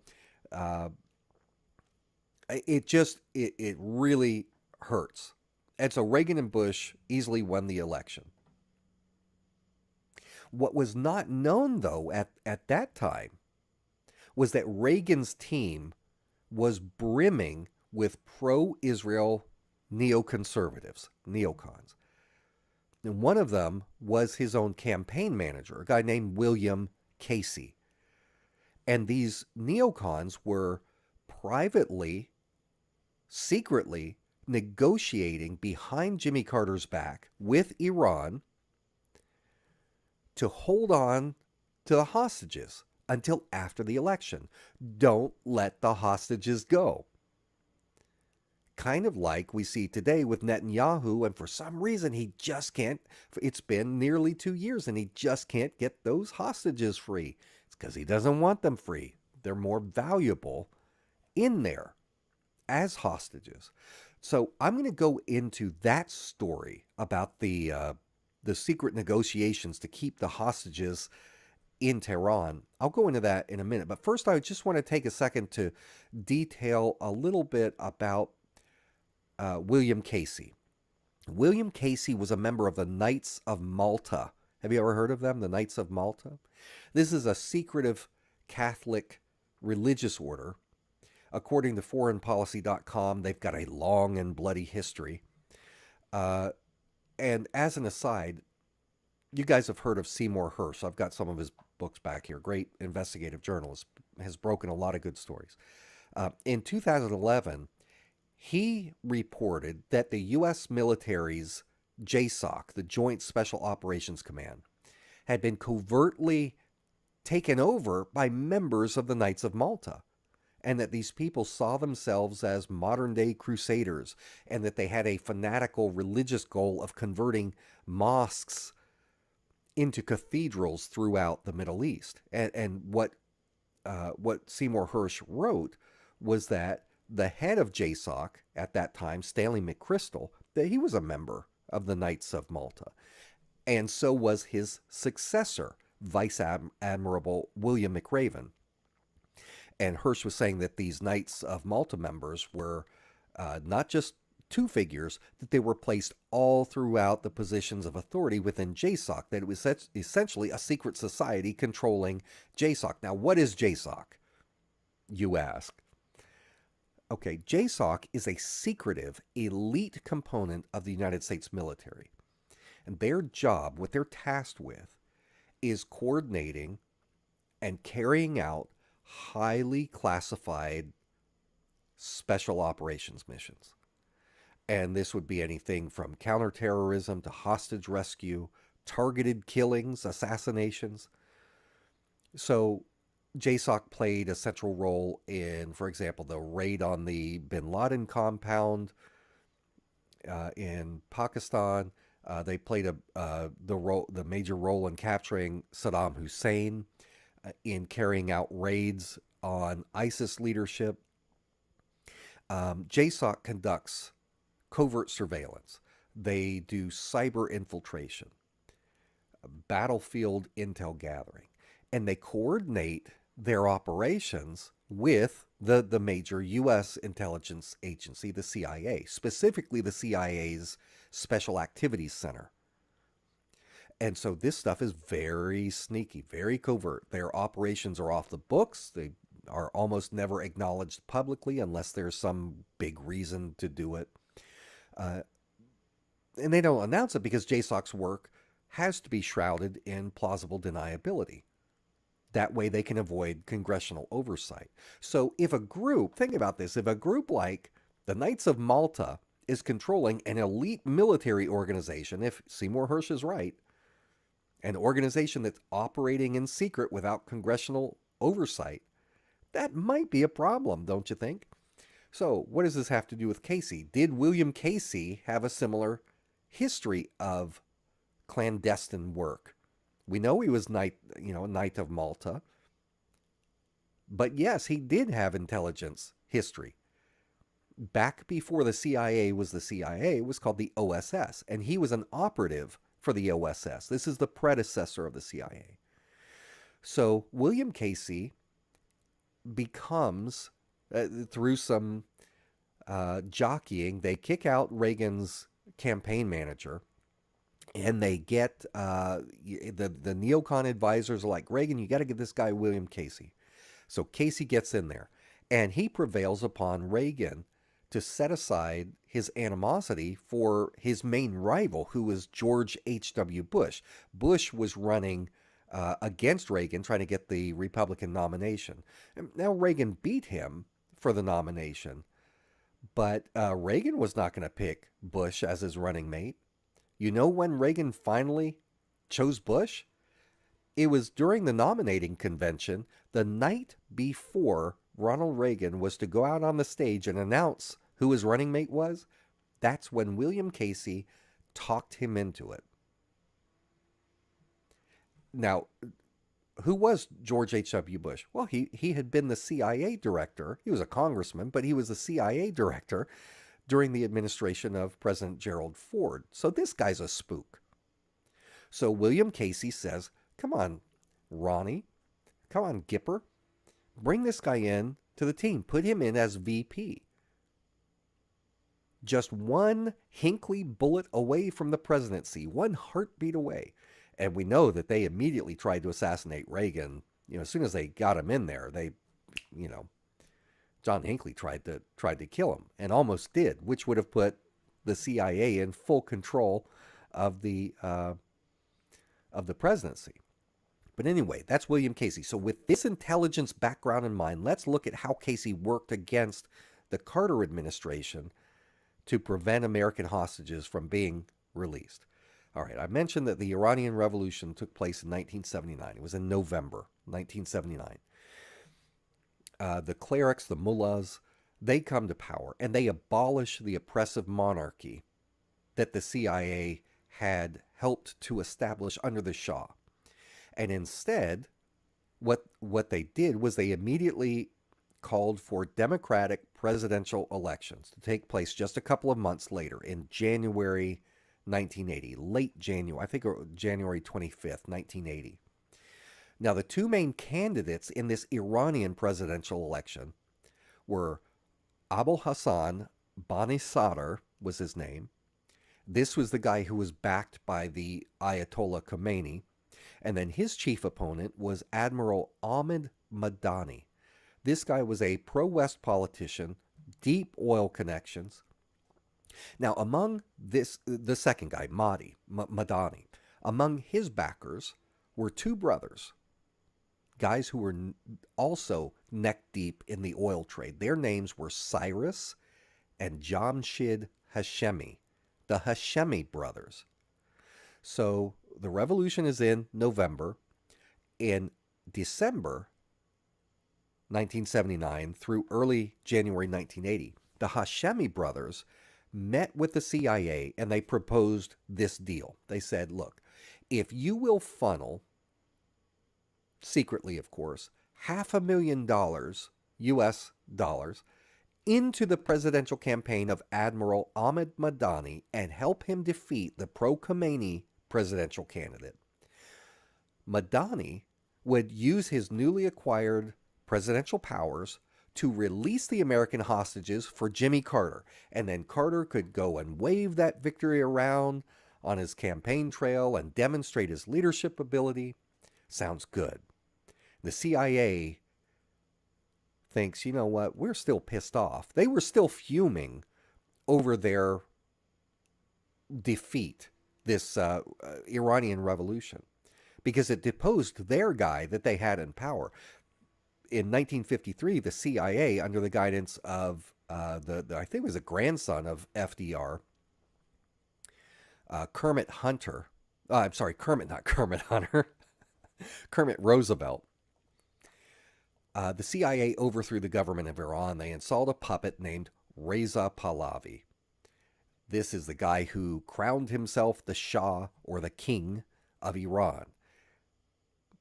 it really hurts. And so Reagan and Bush easily won the election. What was not known, though, at that time was that Reagan's team was brimming with pro-Israel neoconservatives, neocons. And one of them was his own campaign manager, a guy named William Casey. And these neocons were privately, secretly negotiating behind Jimmy Carter's back with Iran to hold on to the hostages until after the election. Don't let the hostages go. Kind of like we see today with Netanyahu, and for some reason he just can't, it's been nearly 2 years and he just can't get those hostages free. It's because he doesn't want them free. They're more valuable in there as hostages. So I'm going to go into that story about the secret negotiations to keep the hostages in Tehran. I'll go into that in a minute. But first, I just want to take a second to detail a little bit about William Casey. William Casey was a member of the Knights of Malta. Have you ever heard of them, the Knights of Malta? This is a secretive Catholic religious order. According to foreignpolicy.com, they've got a long and bloody history. And as an aside, you guys have heard of Seymour Hersh. I've got some of his books back here. Great investigative journalist. Has broken a lot of good stories. In 2011, He reported that the U.S. military's JSOC, the Joint Special Operations Command, had been covertly taken over by members of the Knights of Malta, and that these people saw themselves as modern day crusaders, and that they had a fanatical religious goal of converting mosques into cathedrals throughout the Middle East. And what Seymour Hersh wrote was that the head of JSOC at that time, Stanley McChrystal, that he was a member of the Knights of Malta, and so was his successor, Vice Admiral William McRaven. And Hersh was saying that these Knights of Malta members were not just two figures, that they were placed all throughout the positions of authority within JSOC, that it was essentially a secret society controlling JSOC. Now, what is JSOC, you ask? Okay, JSOC is a secretive, elite component of the United States military. And their job, what they're tasked with, is coordinating and carrying out highly classified special operations missions. And this would be anything from counterterrorism to hostage rescue, targeted killings, assassinations. So JSOC played a central role in, for example, the raid on the Bin Laden compound in Pakistan. They played the major role in capturing Saddam Hussein, in carrying out raids on ISIS leadership. JSOC conducts covert surveillance. They do cyber infiltration, battlefield intel gathering, and they coordinate their operations with the major U.S. intelligence agency, the CIA, specifically the CIA's Special Activities Center. And so this stuff is very sneaky, very covert. Their operations are off the books. They are almost never acknowledged publicly unless there's some big reason to do it. And they don't announce it because JSOC's work has to be shrouded in plausible deniability. That way they can avoid congressional oversight. So if a group, think about this, if a group like the Knights of Malta is controlling an elite military organization, if Seymour Hersh is right, an organization that's operating in secret without congressional oversight, that might be a problem, don't you think? So what does this have to do with Casey? Did William Casey have a similar history of clandestine work? We know he was Knight of Malta. But yes, he did have intelligence history. Back before the CIA was the CIA, it was called the OSS, and he was an operative for the OSS. This is the predecessor of the CIA. So William Casey becomes, through some jockeying, they kick out Reagan's campaign manager, and they get the neocon advisors are like, Reagan, you got to get this guy William Casey. So Casey gets in there, and he prevails upon Reagan to set aside his animosity for his main rival, who was George H.W. Bush. Bush was running against Reagan, trying to get the Republican nomination. And now Reagan beat him for the nomination, but Reagan was not going to pick Bush as his running mate. You know when Reagan finally chose Bush? It was during the nominating convention, the night before Ronald Reagan was to go out on the stage and announce who his running mate was. That's when William Casey talked him into it. Now, who was George H.W. Bush? Well, he had been the CIA director. He was a congressman, but he was the CIA director during the administration of President Gerald Ford. So this guy's a spook. So William Casey says, come on, Ronnie, come on, Gipper, bring this guy in to the team. Put him in as VP. Just one Hinckley bullet away from the presidency, one heartbeat away. And we know that they immediately tried to assassinate Reagan. As soon as they got him in there, John Hinckley tried to kill him, and almost did, which would have put the CIA in full control of the presidency. But anyway, that's William Casey. So with this intelligence background in mind, let's look at how Casey worked against the Carter administration to prevent American hostages from being released. All right, I mentioned that the Iranian Revolution took place in 1979. It was in November 1979. The clerics, the mullahs, they come to power and they abolish the oppressive monarchy that the CIA had helped to establish under the Shah. And instead, what they did was they immediately called for democratic presidential elections to take place just a couple of months later in January 1980, late January, I think January 25th, 1980. Now, the two main candidates in this Iranian presidential election were Abul Hassan Bani Sadr was his name. This was the guy who was backed by the Ayatollah Khomeini. And then his chief opponent was Admiral Ahmed Madani. This guy was a pro-West politician, deep oil connections. Now, among the second guy, Madani, among his backers were two brothers, guys who were also neck deep in the oil trade. Their names were Cyrus and Jamshid Hashemi, the Hashemi brothers. So the revolution is in November. In December 1979 through early January 1980, the Hashemi brothers met with the CIA and they proposed this deal. They said, look, if you will funnel, secretly of course, $500,000 US dollars into the presidential campaign of Admiral Ahmed Madani and help him defeat the pro-Khomeini presidential candidate, Madani would use his newly acquired presidential powers to release the American hostages for Jimmy Carter. And then Carter could go and wave that victory around on his campaign trail and demonstrate his leadership ability. Sounds good. The CIA thinks, you know what, we're still pissed off. They were still fuming over their defeat, this Iranian Revolution, because it deposed their guy that they had in power. In 1953, the CIA, under the guidance of I think it was a grandson of FDR, Kermit Hunter. I'm sorry, not Kermit Hunter. Kermit Roosevelt. The CIA overthrew the government of Iran. They installed a puppet named Reza Pahlavi. This is the guy who crowned himself the Shah, or the King of Iran.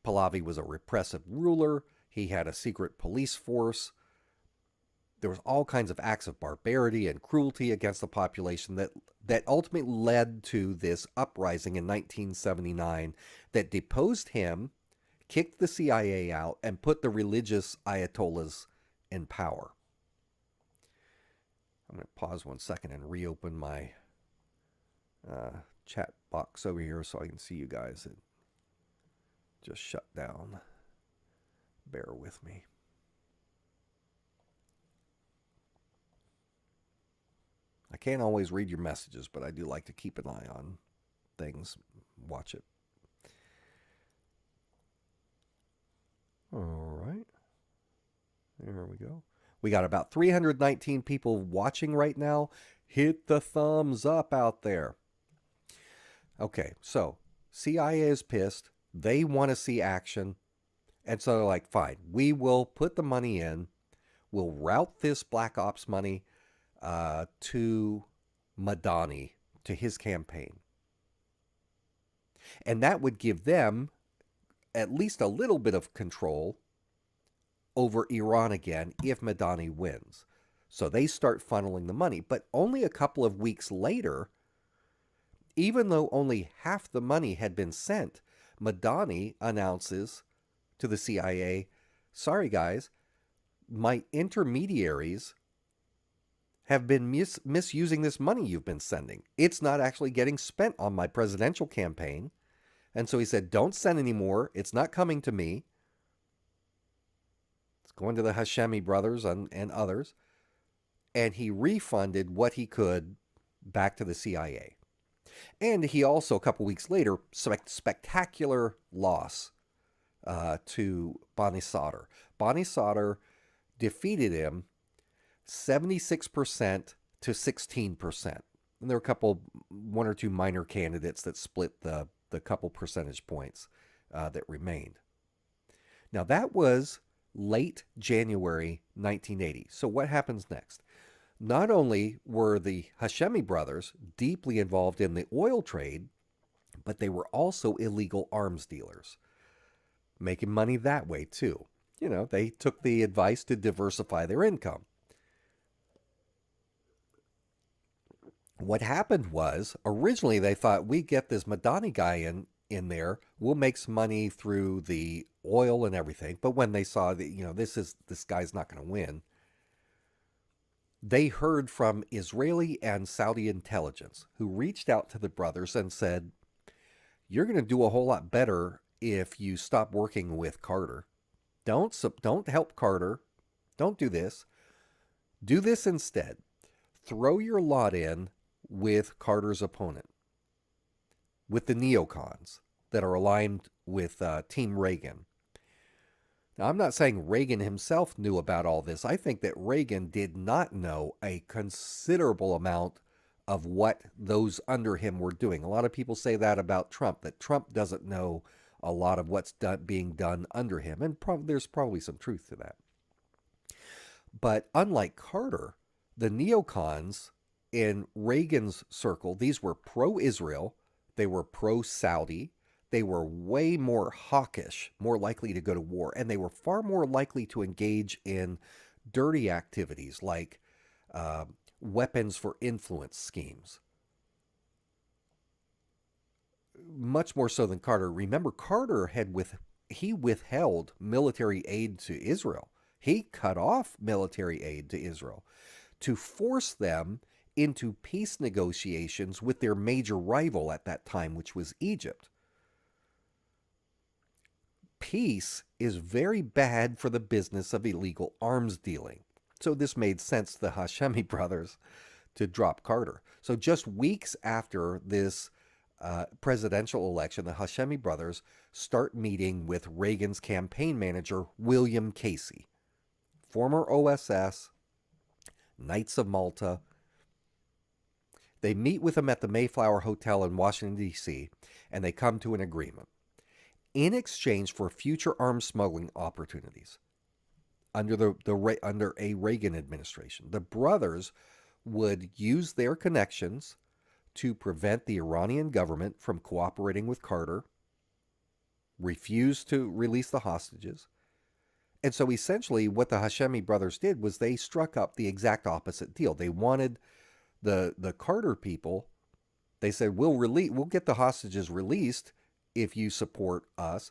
Pahlavi was a repressive ruler. He had a secret police force. There was all kinds of acts of barbarity and cruelty against the population that ultimately led to this uprising in 1979 that deposed him, kicked the CIA out, and put the religious ayatollahs in power. I'm going to pause 1 second and reopen my chat box over here so I can see you guys. It just shut down. Bear with me. I can't always read your messages, but I do like to keep an eye on things, watch it. All right. There we go. We got about 319 people watching right now. Hit the thumbs up out there. Okay, so CIA is pissed. They want to see action. And so they're like, fine, we will put the money in. We'll route this Black Ops money to Madani, to his campaign. And that would give them at least a little bit of control over Iran again if Madani wins. So they start funneling the money. But only a couple of weeks later, even though only half the money had been sent, Madani announces to the CIA, sorry guys, my intermediaries have been misusing this money you've been sending. It's not actually getting spent on my presidential campaign. And so he said, don't send any more. It's not coming to me. It's going to the Hashemi brothers and others. And he refunded what he could back to the CIA. And he also, a couple weeks later, spectacular loss to Bani Sadr. Bani Sadr defeated him 76% to 16%. And there were a couple, one or two minor candidates that split the couple percentage points that remained. Now, that was late January 1980. So, what happens next? Not only were the Hashemi brothers deeply involved in the oil trade, but they were also illegal arms dealers, making money that way too. You know, they took the advice to diversify their income. What happened was, originally they thought, we get this Madani guy in there, we'll make some money through the oil and everything. But when they saw that, this guy's not going to win, they heard from Israeli and Saudi intelligence, who reached out to the brothers and said, you're going to do a whole lot better if you stop working with Carter. Don't help Carter. Don't do this. Do this instead. Throw your lot in with Carter's opponent, with the neocons that are aligned with Team Reagan. Now, I'm not saying Reagan himself knew about all this. I think that Reagan did not know a considerable amount of what those under him were doing. A lot of people say that about Trump, that Trump doesn't know a lot of what's being done under him. And there's probably some truth to that. But unlike Carter, the neocons in Reagan's circle, these were pro-Israel, they were pro-Saudi, they were way more hawkish, more likely to go to war, and they were far more likely to engage in dirty activities like weapons for influence schemes. Much more so than Carter. Remember, Carter he withheld military aid to Israel. He cut off military aid to Israel to force them into peace negotiations with their major rival at that time, which was Egypt. Peace is very bad for the business of illegal arms dealing. So this made sense to the Hashemi brothers to drop Carter. So just weeks after this presidential election, the Hashemi brothers start meeting with Reagan's campaign manager, William Casey, former OSS, Knights of Malta. They meet with him at the Mayflower Hotel in Washington, D.C., and they come to an agreement. In exchange for future arms smuggling opportunities under under a Reagan administration, the brothers would use their connections to prevent the Iranian government from cooperating with Carter, refuse to release the hostages. And so essentially what the Hashemi brothers did was they struck up the exact opposite deal. They wanted the Carter people, they said, we'll get the hostages released if you support us.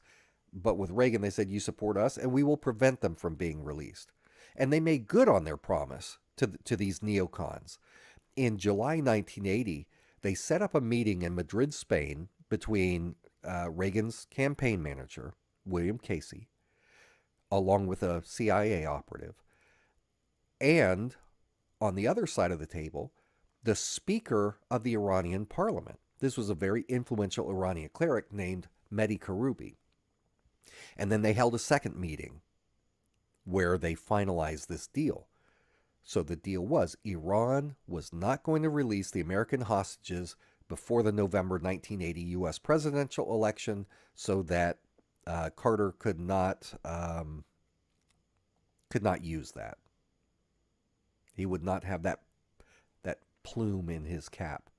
But with Reagan, they said, you support us and we will prevent them from being released. And they made good on their promise to these neocons. In July 1980, they set up a meeting in Madrid, Spain, between Reagan's campaign manager, William Casey, along with a CIA operative, and on the other side of the table, the Speaker of the Iranian Parliament. This was a very influential Iranian cleric named Mehdi Karoubi. And then they held a second meeting where they finalized this deal. So the deal was Iran was not going to release the American hostages before the November 1980 U.S. presidential election, so that Carter could not use that. He would not have that plume in his cap.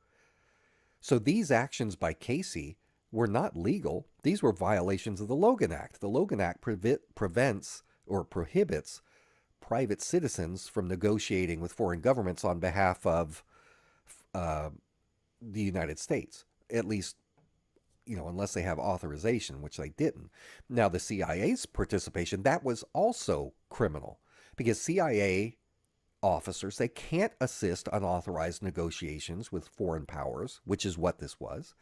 So these actions by Casey were not legal. These were violations of the Logan Act. The Logan Act prevents or prohibits private citizens from negotiating with foreign governments on behalf of the United States, at least, unless they have authorization, which they didn't. Now, the CIA's participation, that was also criminal, because CIA officers, they can't assist unauthorized negotiations with foreign powers, which is what this was.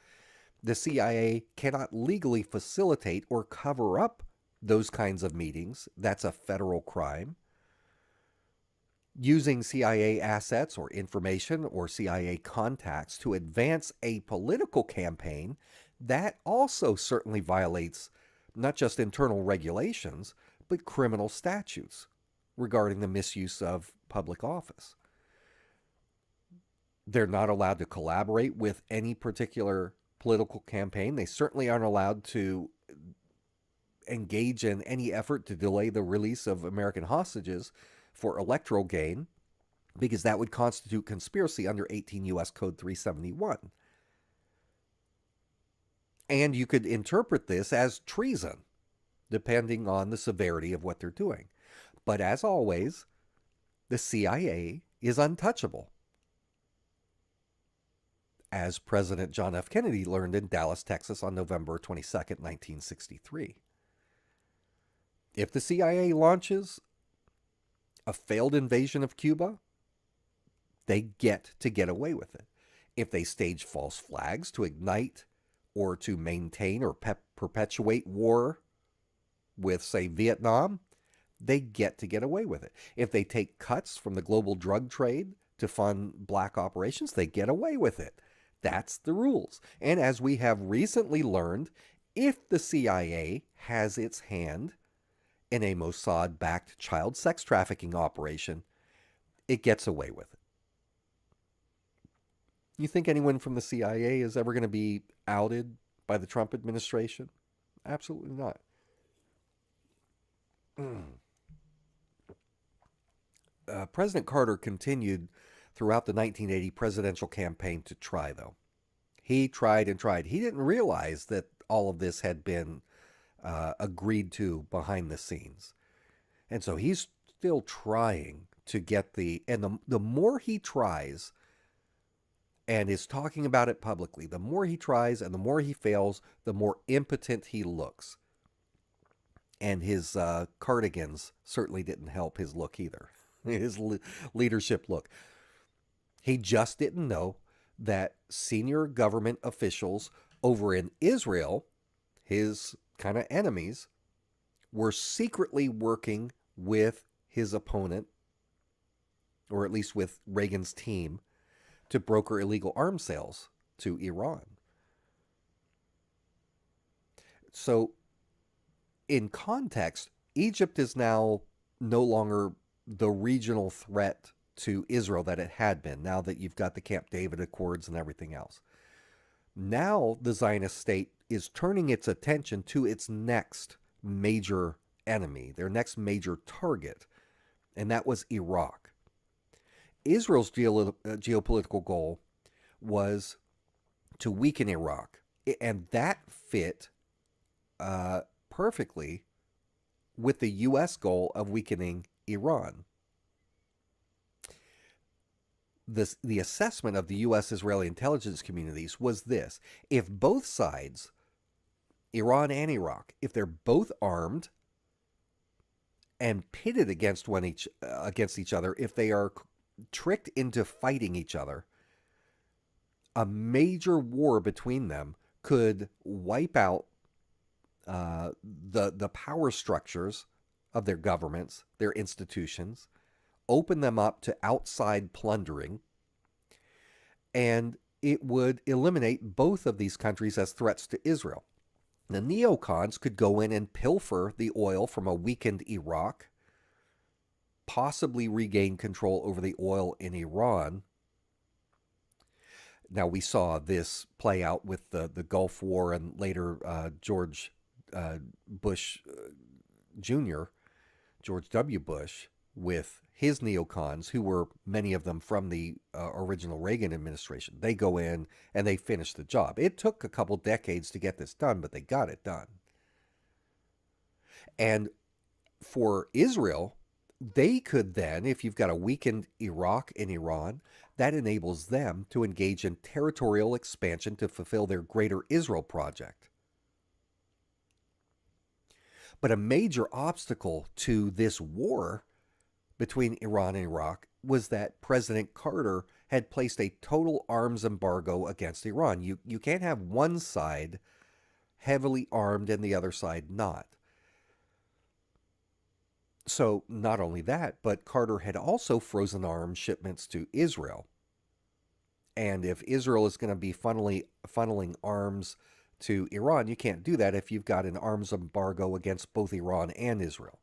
The CIA cannot legally facilitate or cover up those kinds of meetings. That's a federal crime. Using CIA assets or information or CIA contacts to advance a political campaign, that also certainly violates not just internal regulations, but criminal statutes regarding the misuse of public office. They're not allowed to collaborate with any particular political campaign. They certainly aren't allowed to engage in any effort to delay the release of American hostages for electoral gain, because that would constitute conspiracy under 18 U.S. Code 371. And you could interpret this as treason, depending on the severity of what they're doing. But as always, the CIA is untouchable, as President John F. Kennedy learned in Dallas, Texas on November 22nd, 1963. If the CIA launches a failed invasion of Cuba, they get to get away with it. If they stage false flags to ignite or to maintain or perpetuate war with, say, Vietnam, they get away with it. If they take cuts from the global drug trade to fund black operations, they get away with it. That's the rules. And as we have recently learned, if the CIA has its hand in a Mossad-backed child sex trafficking operation, it gets away with it. You think anyone from the CIA is ever going to be outed by the Trump administration? Absolutely not. President Carter continued throughout the 1980 presidential campaign to try, though. He tried and tried. He didn't realize that all of this had been agreed to behind the scenes. And so he's still trying to get and the more he tries and is talking about it publicly, the more he tries and the more he fails, the more impotent he looks. And his cardigans certainly didn't help his look either, his leadership look. He just didn't know that senior government officials over in Israel, his kind of enemies, were secretly working with his opponent, or at least with Reagan's team, to broker illegal arms sales to Iran. So, in context, Egypt is now no longer the regional threat to Israel that it had been, now that you've got the Camp David Accords and everything else. Now the Zionist state is turning its attention to its next major enemy, their next major target, and that was Iraq. Israel's geopolitical goal was to weaken Iraq, and that fit perfectly with the U.S. goal of weakening Iran. The assessment of the U.S.-Israeli intelligence communities was this: if both sides, Iran and Iraq, if they're both armed and pitted against each other, if they are tricked into fighting each other, a major war between them could wipe out the power structures of their governments, their institutions, open them up to outside plundering, and it would eliminate both of these countries as threats to Israel. The neocons could go in and pilfer the oil from a weakened Iraq, possibly regain control over the oil in Iran. Now, we saw this play out with the Gulf War and later George Bush Jr., George W. Bush, with his neocons, who were many of them from the original Reagan administration. They go in and they finish the job. It took a couple decades to get this done, but they got it done. And for Israel, they could then, if you've got a weakened Iraq and Iran, that enables them to engage in territorial expansion to fulfill their Greater Israel project. But a major obstacle to this war between Iran and Iraq was that President Carter had placed a total arms embargo against Iran. You can't have one side heavily armed and the other side not. So not only that, but Carter had also frozen arms shipments to Israel. And if Israel is going to be funneling arms to Iran, you can't do that if you've got an arms embargo against both Iran and Israel.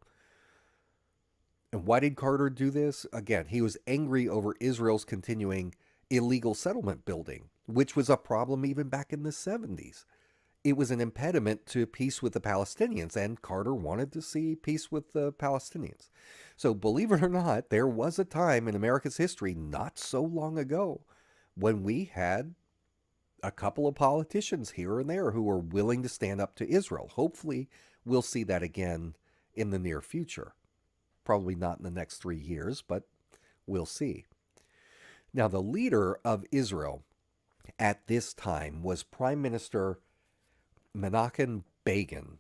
And why did Carter do this? Again, he was angry over Israel's continuing illegal settlement building, which was a problem even back in the 70s. It was an impediment to peace with the Palestinians, and Carter wanted to see peace with the Palestinians. So, believe it or not, there was a time in America's history not so long ago when we had a couple of politicians here and there who were willing to stand up to Israel. Hopefully, we'll see that again in the near future. Probably not in the next 3 years, but we'll see. Now, the leader of Israel at this time was Prime Minister Menachem Begin.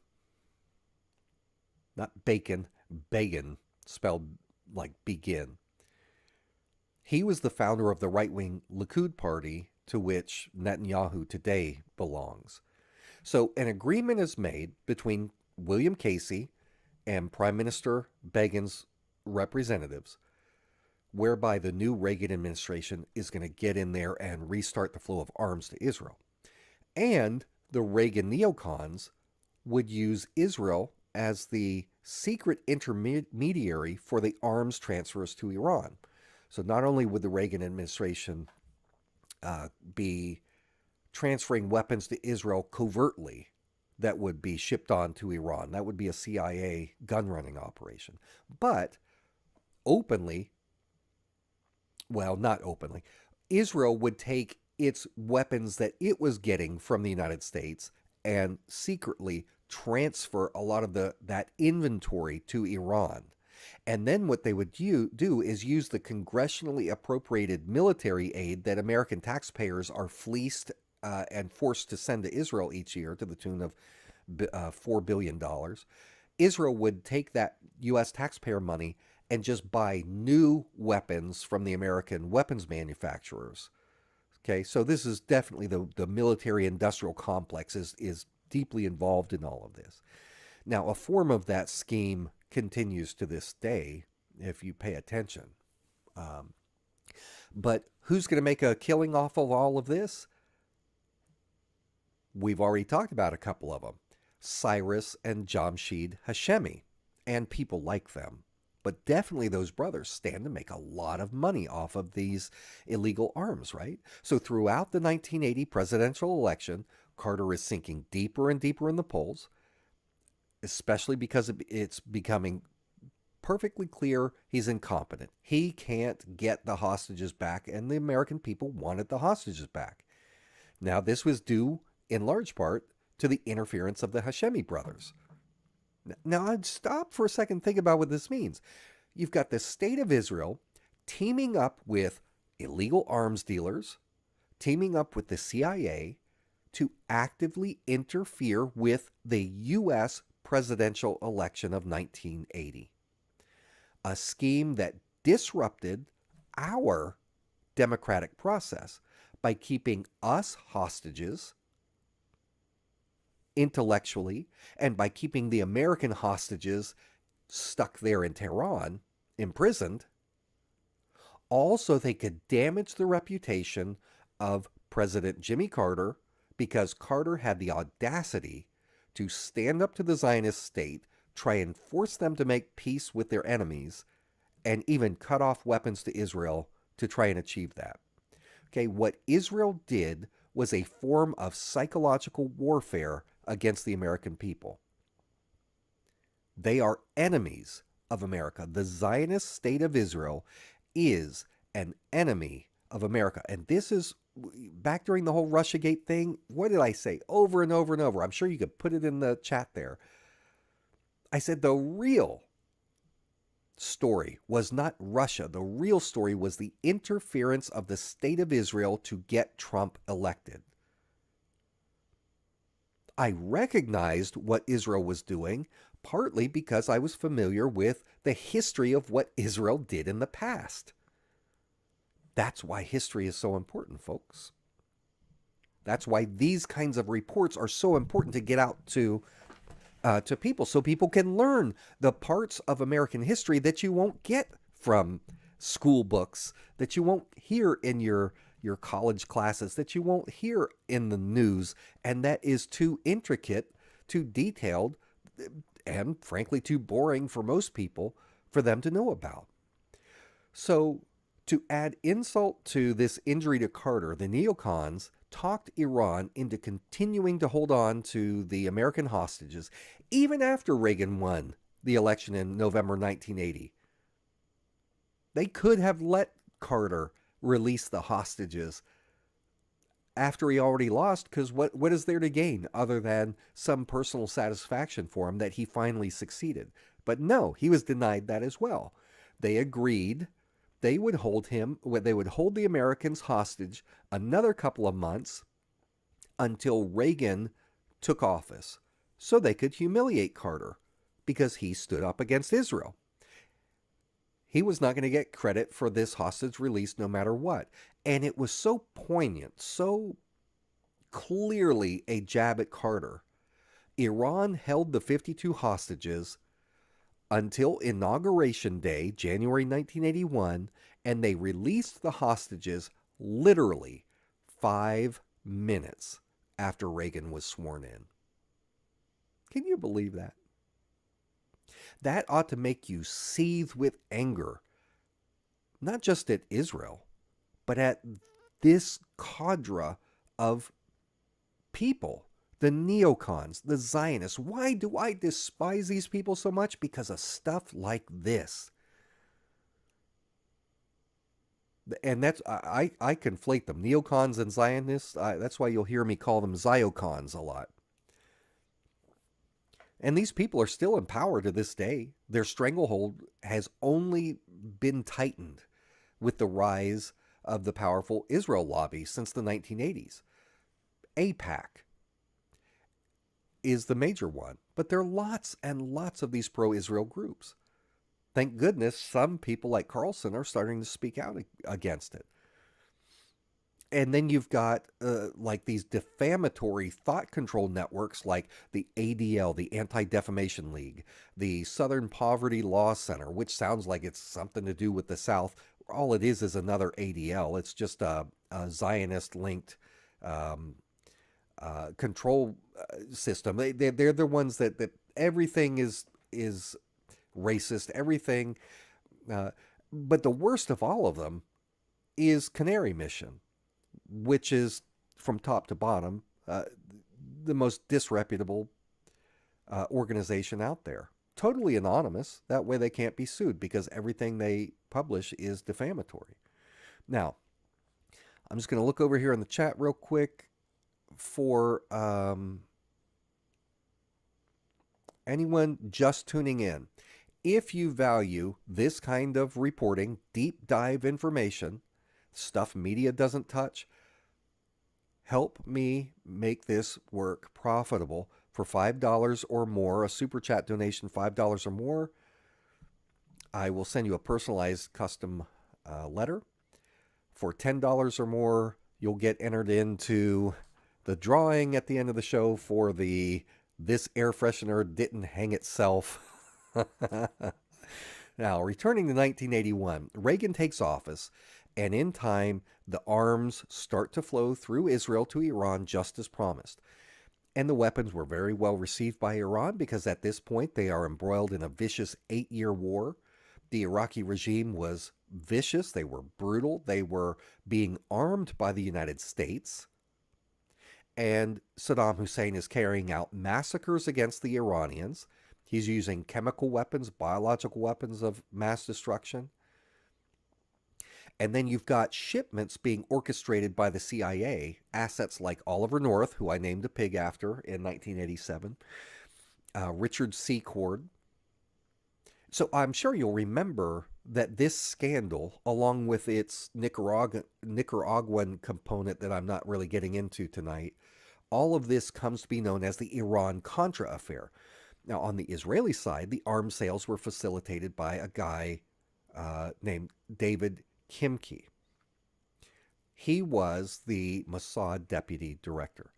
Not bacon, Begin, spelled like begin. He was the founder of the right-wing Likud party to which Netanyahu today belongs. So an agreement is made between William Casey and Prime Minister Begin's representatives, whereby the new Reagan administration is going to get in there and restart the flow of arms to Israel. And the Reagan neocons would use Israel as the secret intermediary for the arms transfers to Iran. So not only would the Reagan administration be transferring weapons to Israel covertly that would be shipped on to Iran, that would be a CIA gun running operation, but openly, well, not openly, Israel would take its weapons that it was getting from the United States and secretly transfer a lot of that inventory to Iran. And then what they would do is use the congressionally appropriated military aid that American taxpayers are fleeced and forced to send to Israel each year to the tune of $4 billion. Israel would take that U.S. taxpayer money and just buy new weapons from the American weapons manufacturers. Okay, so this is definitely the military industrial complex is deeply involved in all of this. Now, a form of that scheme continues to this day, if you pay attention. But who's going to make a killing off of all of this? We've already talked about a couple of them. Cyrus and Jamshid Hashemi, and people like them. But definitely those brothers stand to make a lot of money off of these illegal arms, right? So throughout the 1980 presidential election, Carter is sinking deeper and deeper in the polls, especially because it's becoming perfectly clear he's incompetent. He can't get the hostages back, and the American people wanted the hostages back. Now, this was due in large part to the interference of the Hashemi brothers. Now, I'd stop for a second and think about what this means. You've got the state of Israel teaming up with illegal arms dealers, teaming up with the CIA to actively interfere with the U.S. presidential election of 1980. A scheme that disrupted our democratic process by keeping us hostages intellectually, and by keeping the American hostages stuck there in Tehran, imprisoned. Also, they could damage the reputation of President Jimmy Carter because Carter had the audacity to stand up to the Zionist state, try and force them to make peace with their enemies, and even cut off weapons to Israel to try and achieve that. Okay, what Israel did was a form of psychological warfare against the American people. They are enemies of America. The Zionist state of Israel is an enemy of America. And this is, back during the whole Russiagate thing, what did I say over and over and over? I'm sure you could put it in the chat there. I said the real story was not Russia. The real story was the interference of the state of Israel to get Trump elected. I recognized what Israel was doing, partly because I was familiar with the history of what Israel did in the past. That's why history is so important, folks. That's why these kinds of reports are so important to get out to people, so people can learn the parts of American history that you won't get from school books, that you won't hear in your college classes, that you won't hear in the news, and that is too intricate, too detailed, and frankly too boring for most people for them to know about. So, to add insult to this injury to Carter, the neocons talked Iran into continuing to hold on to the American hostages even after Reagan won the election in November 1980. They could have let Carter release the hostages after he already lost, because what is there to gain other than some personal satisfaction for him that he finally succeeded? But no, he was denied that as well. They agreed they would hold the Americans hostage another couple of months until Reagan took office so they could humiliate Carter because he stood up against Israel. He was not going to get credit for this hostage release no matter what. And it was so poignant, so clearly a jab at Carter. Iran held the 52 hostages until Inauguration Day, January 1981, and they released the hostages literally 5 minutes after Reagan was sworn in. Can you believe that? That ought to make you seethe with anger, not just at Israel, but at this cadre of people, the neocons, the Zionists. Why do I despise these people so much? Because of stuff like this. And that's, I conflate them, neocons and Zionists. That's why you'll hear me call them Ziocons a lot. And these people are still in power to this day. Their stranglehold has only been tightened with the rise of the powerful Israel lobby since the 1980s. AIPAC is the major one, but there are lots and lots of these pro-Israel groups. Thank goodness some people like Carlson are starting to speak out against it. And then you've got like these defamatory thought control networks like the ADL, the Anti-Defamation League, the Southern Poverty Law Center, which sounds like it's something to do with the South. All it is another ADL. It's just a Zionist-linked control system. They're the ones that everything is racist, everything. But the worst of all of them is Canary Mission, which is, from top to bottom, the most disreputable organization out there. Totally anonymous. That way they can't be sued because everything they publish is defamatory. Now, I'm just going to look over here in the chat real quick for anyone just tuning in. If you value this kind of reporting, deep dive information, stuff media doesn't touch, help me make this work profitable. For $5 or more, a super chat donation, $5 or more, I will send you a personalized custom letter. For $10 or more, you'll get entered into the drawing at the end of the show for the "This Air Freshener Didn't Hang Itself." Now, returning to 1981, Reagan takes office, and in time, the arms start to flow through Israel to Iran just as promised. And the weapons were very well received by Iran because at this point they are embroiled in a vicious 8-year war. The Iraqi regime was vicious. They were brutal. They were being armed by the United States. And Saddam Hussein is carrying out massacres against the Iranians. He's using chemical weapons, biological weapons of mass destruction. And then you've got shipments being orchestrated by the CIA, assets like Oliver North, who I named a pig after in 1987, Richard Secord. So I'm sure you'll remember that this scandal, along with its Nicaraguan component that I'm not really getting into tonight, all of this comes to be known as the Iran-Contra affair. Now, on the Israeli side, the arms sales were facilitated by a guy named David Kimke. He was the Mossad deputy director.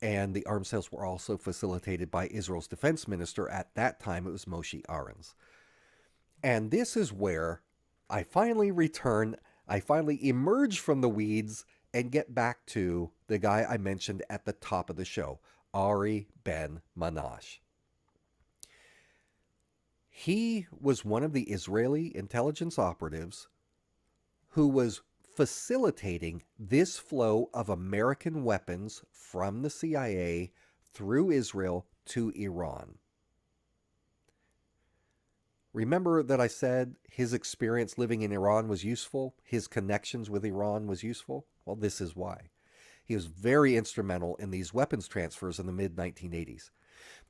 And the arms sales were also facilitated by Israel's defense minister. At that time, it was Moshe Ahrens. And this is where I finally return. I finally emerge from the weeds and get back to the guy I mentioned at the top of the show, Ari Ben-Menashe. He was one of the Israeli intelligence operatives who was facilitating this flow of American weapons from the CIA through Israel to Iran. Remember that I said his experience living in Iran was useful? His connections with Iran was useful? Well, this is why. He was very instrumental in these weapons transfers in the mid-1980s.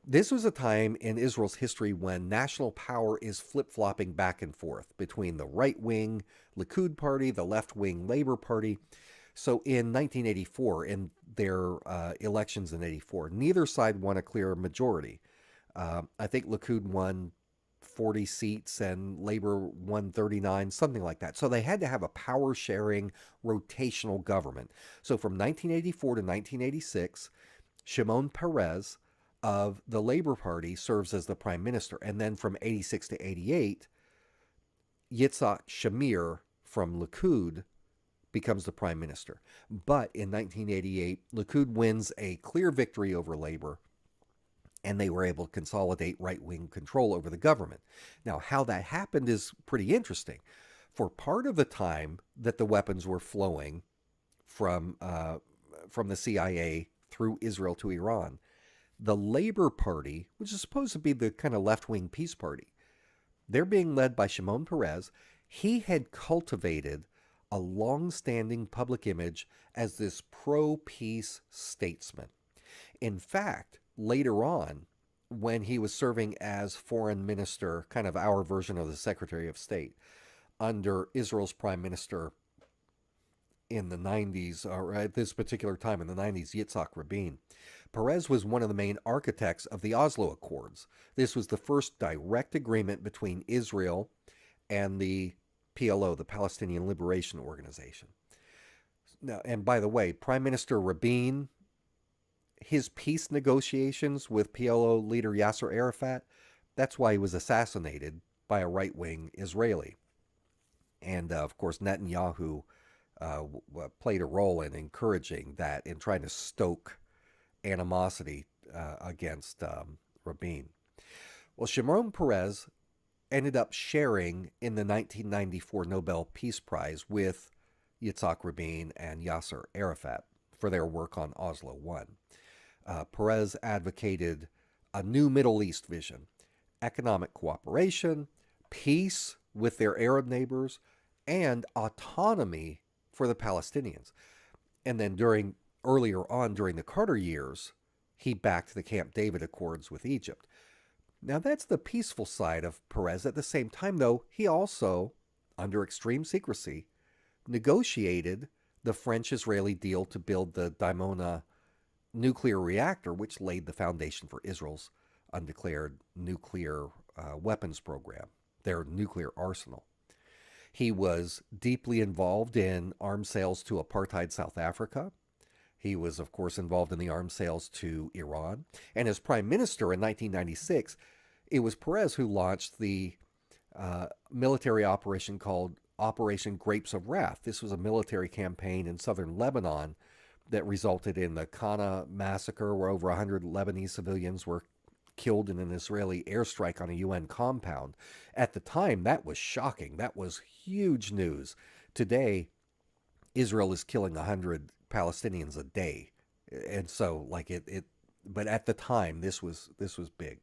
This was a time in Israel's history when national power is flip-flopping back and forth between the right-wing Likud party, the left-wing Labor Party. So in 1984, in their elections in 84, neither side won a clear majority. I think Likud won 40 seats and Labor won 39, something like that. So they had to have a power-sharing rotational government. So from 1984 to 1986, Shimon Peres of the Labor Party serves as the prime minister. And then from 86 to 88, Yitzhak Shamir from Likud becomes the prime minister. But in 1988, Likud wins a clear victory over Labor, and they were able to consolidate right-wing control over the government. Now, how that happened is pretty interesting. For part of the time that the weapons were flowing from the CIA through Israel to Iran, the Labor Party, which is supposed to be the kind of left-wing peace party, they're being led by Shimon Peres. He had cultivated a long-standing public image as this pro-peace statesman. In fact, later on, when he was serving as foreign minister, kind of our version of the Secretary of State, under Israel's prime minister in the 90s, or at this particular time in the 90s, Yitzhak Rabin, Peres was one of the main architects of the Oslo Accords. This was the first direct agreement between Israel and the PLO, the Palestinian Liberation Organization. Now, and by the way, Prime Minister Rabin, his peace negotiations with PLO leader Yasser Arafat, that's why he was assassinated by a right-wing Israeli. And of course, Netanyahu played a role in encouraging that, in trying to stoke animosity against Rabin. Well, Shimon Peres ended up sharing in the 1994 Nobel Peace Prize with Yitzhak Rabin and Yasser Arafat for their work on Oslo I. Peres advocated a new Middle East vision, economic cooperation, peace with their Arab neighbors, and autonomy for the Palestinians. And then earlier on during the Carter years, he backed the Camp David Accords with Egypt. Now that's the peaceful side of Peres. At the same time, though, he also, under extreme secrecy, negotiated the French-Israeli deal to build the Dimona nuclear reactor, which laid the foundation for Israel's undeclared nuclear weapons program, their nuclear arsenal. He was deeply involved in arms sales to apartheid South Africa. He was, of course, involved in the arms sales to Iran. And as prime minister in 1996, it was Peres who launched the military operation called Operation Grapes of Wrath. This was a military campaign in southern Lebanon that resulted in the Qana massacre, where over 100 Lebanese civilians were killed in an Israeli airstrike on a UN compound. At the time, that was shocking. That was huge news. Today, Israel is killing 100 Palestinians a day. And so, but at the time, this was big.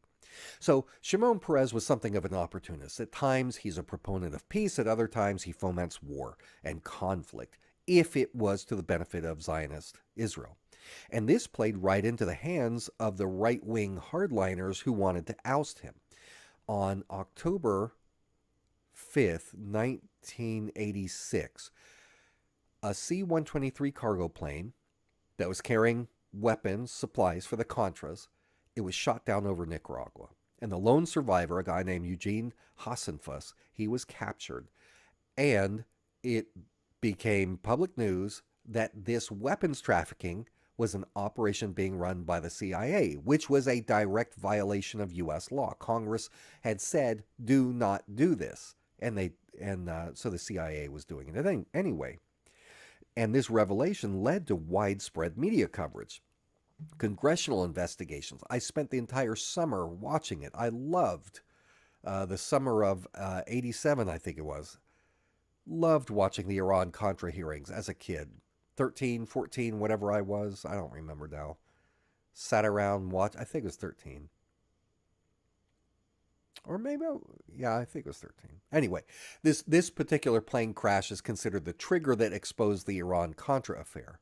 So Shimon Peres was something of an opportunist. At times, he's a proponent of peace. At other times, he foments war and conflict, if it was to the benefit of Zionist Israel. And this played right into the hands of the right-wing hardliners who wanted to oust him. On October 5th, 1986, a C-123 cargo plane that was carrying weapons, supplies for the Contras, it was shot down over Nicaragua. And the lone survivor, a guy named Eugene Hassenfuss, he was captured. And it became public news that this weapons trafficking was an operation being run by the CIA, which was a direct violation of U.S. law. Congress had said, do not do this. So the CIA was doing it anyway. And this revelation led to widespread media coverage, congressional investigations. I spent the entire summer watching it. I loved the summer of 87, I think it was. Loved watching the Iran-Contra hearings as a kid. 13, 14, whatever I was. I don't remember now. Sat around, watched. I think it was 13. Or maybe, yeah, I think it was 13. Anyway, this particular plane crash is considered the trigger that exposed the Iran-Contra affair.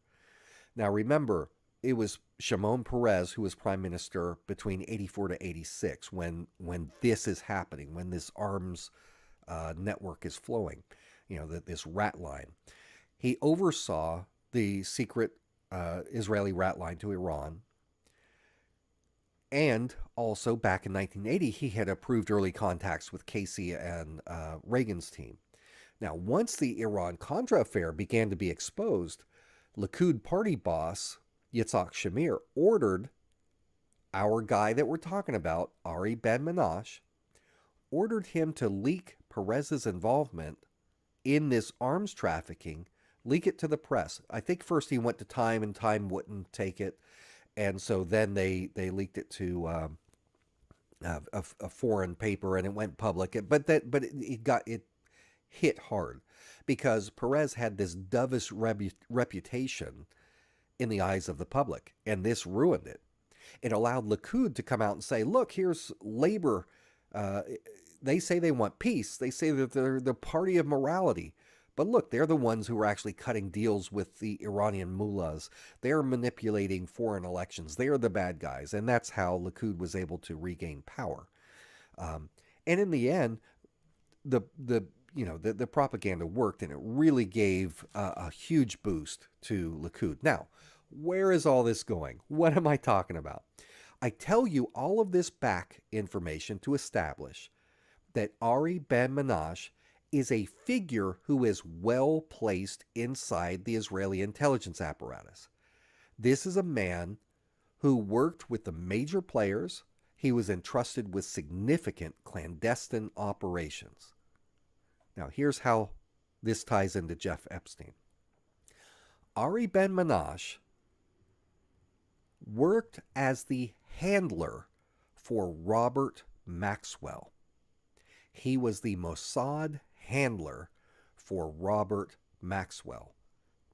Now remember, it was Shimon Peres who was prime minister between 84 to 86 when this is happening, when this arms network is flowing, this rat line. He oversaw the secret Israeli rat line to Iran. And also back in 1980, he had approved early contacts with Casey and Reagan's team. Now, once the Iran-Contra affair began to be exposed, Likud party boss Yitzhak Shamir ordered our guy that we're talking about, Ari Ben-Menashe, ordered him to leak Perez's involvement in this arms trafficking, leak it to the press. I think first he went to Time and Time wouldn't take it. And so then they leaked it to a foreign paper and it went public. It hit hard because Perez had this dovish reputation in the eyes of the public, and this ruined it. It allowed Likud to come out and say, look, here's labor. They say they want peace. They say that they're the party of morality. But look, they're the ones who are actually cutting deals with the Iranian mullahs. They're manipulating foreign elections. They're the bad guys. And that's how Likud was able to regain power. And in the end, the propaganda worked, and it really gave a huge boost to Likud. Now, where is all this going? What am I talking about? I tell you all of this back information to establish that Ari Ben-Menashe is a figure who is well placed inside the Israeli intelligence apparatus. This is a man who worked with the major players. He was entrusted with significant clandestine operations. Now, here's how this ties into Jeff Epstein. Ari Ben-Menashe worked as the handler for Robert Maxwell. He was the Mossad handler for Robert Maxwell,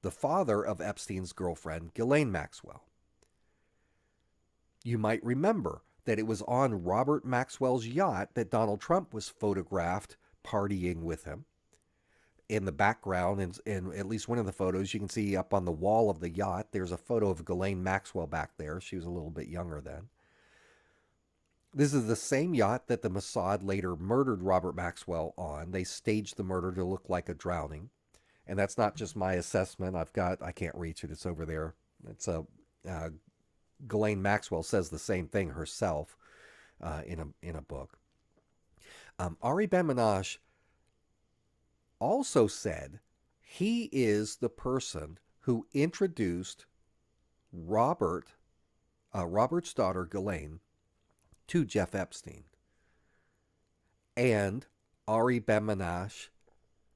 the father of Epstein's girlfriend, Ghislaine Maxwell. You might remember that it was on Robert Maxwell's yacht that Donald Trump was photographed partying with him. In the background, in at least one of the photos, you can see up on the wall of the yacht, there's a photo of Ghislaine Maxwell back there. She was a little bit younger then. This is the same yacht that the Mossad later murdered Robert Maxwell on. They staged the murder to look like a drowning. And that's not just my assessment. I can't reach it. It's over there. Ghislaine Maxwell says the same thing herself in a book. Ari Ben-Menashe also said he is the person who introduced Robert's daughter, Ghislaine, to Jeff Epstein. And Ari Ben-Menashe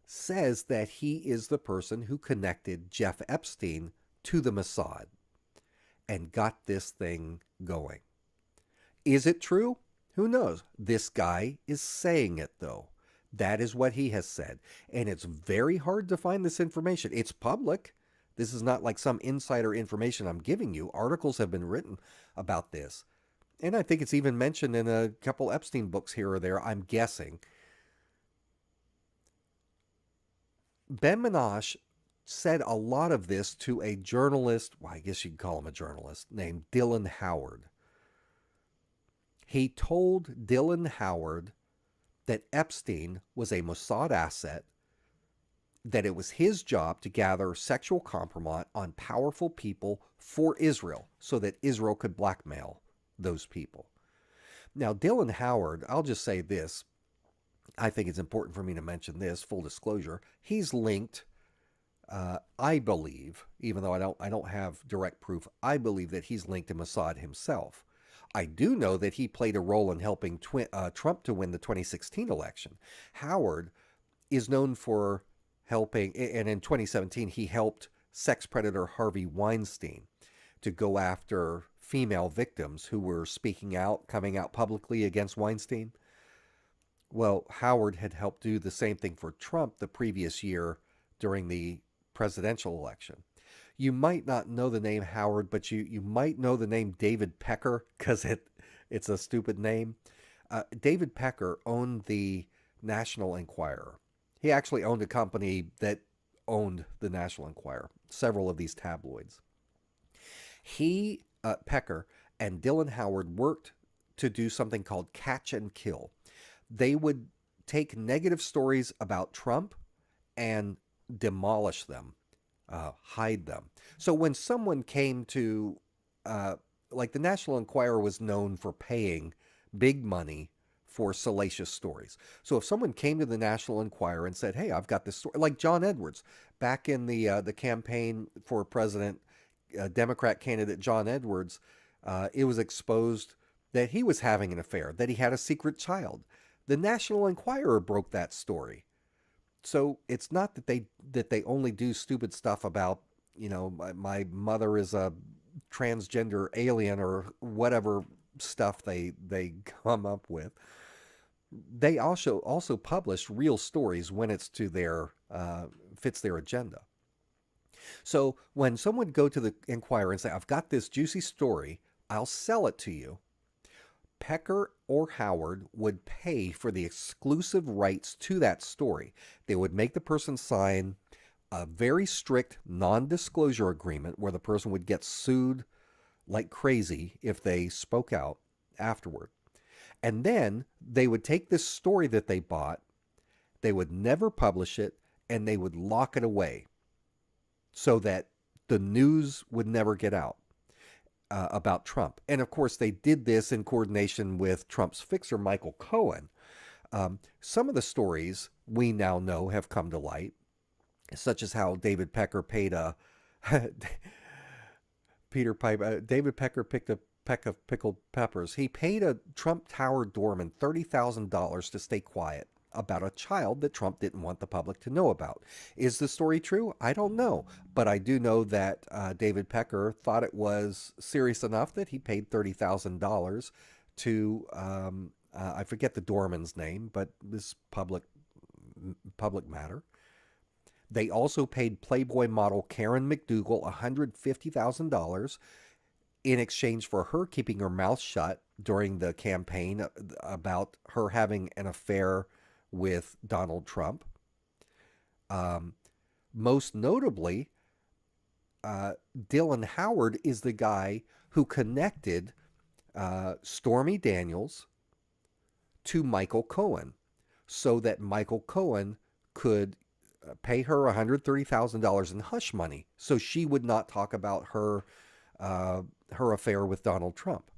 says that he is the person who connected Jeff Epstein to the Mossad and got this thing going. Is it true? Who knows? This guy is saying it, though. That is what he has said. And it's very hard to find this information. It's public. This is not like some insider information I'm giving you. Articles have been written about this. And I think it's even mentioned in a couple Epstein books here or there, I'm guessing. Ben-Menashe said a lot of this to a journalist, well, I guess you could call him a journalist, named Dylan Howard. He told Dylan Howard that Epstein was a Mossad asset, that it was his job to gather sexual compromise on powerful people for Israel so that Israel could blackmail those people. Now, Dylan Howard, I'll just say this. I think it's important for me to mention this, full disclosure. He's linked, I believe, even though I don't have direct proof, I believe that he's linked to Mossad himself. I do know that he played a role in helping Trump to win the 2016 election. Howard is known for helping, and in 2017, he helped sex predator Harvey Weinstein to go after female victims who were speaking out, coming out publicly against Weinstein. Well, Howard had helped do the same thing for Trump the previous year during the presidential election. You might not know the name Howard, but you might know the name David Pecker because it's a stupid name. David Pecker owned the National Enquirer. He actually owned a company that owned the National Enquirer, several of these tabloids. He, Pecker, and Dylan Howard worked to do something called catch and kill. They would take negative stories about Trump and demolish them, hide them. So when someone came to, like the National Enquirer was known for paying big money for salacious stories. So if someone came to the National Enquirer and said, "Hey, I've got this story," like John Edwards back in the campaign for president, Democrat candidate John Edwards, it was exposed that he was having an affair, that he had a secret child. The National Enquirer broke that story. So it's not that they only do stupid stuff about, my mother is a transgender alien or whatever stuff they come up with. They also publish real stories when it's to their fits their agenda. So when someone would go to the Enquirer and say, "I've got this juicy story, I'll sell it to you," Pecker or Howard would pay for the exclusive rights to that story. They would make the person sign a very strict non-disclosure agreement where the person would get sued like crazy if they spoke out afterward. And then they would take this story that they bought, they would never publish it, and they would lock it away so that the news would never get out about Trump. And of course, they did this in coordination with Trump's fixer, Michael Cohen. Some of the stories we now know have come to light, such as how David Pecker paid a David Pecker picked a peck of pickled peppers. He paid a Trump Tower doorman $30,000 to stay quiet about a child that Trump didn't want the public to know about. Is the story true? I don't know. But I do know that David Pecker thought it was serious enough that he paid $30,000 to, I forget the doorman's name, but this public matter. They also paid Playboy model Karen McDougal $150,000 in exchange for her keeping her mouth shut during the campaign about her having an affair with Donald Trump. Most notably, Dylan Howard is the guy who connected Stormy Daniels to Michael Cohen so that Michael Cohen could pay her $130,000 in hush money so she would not talk about her affair with Donald Trump.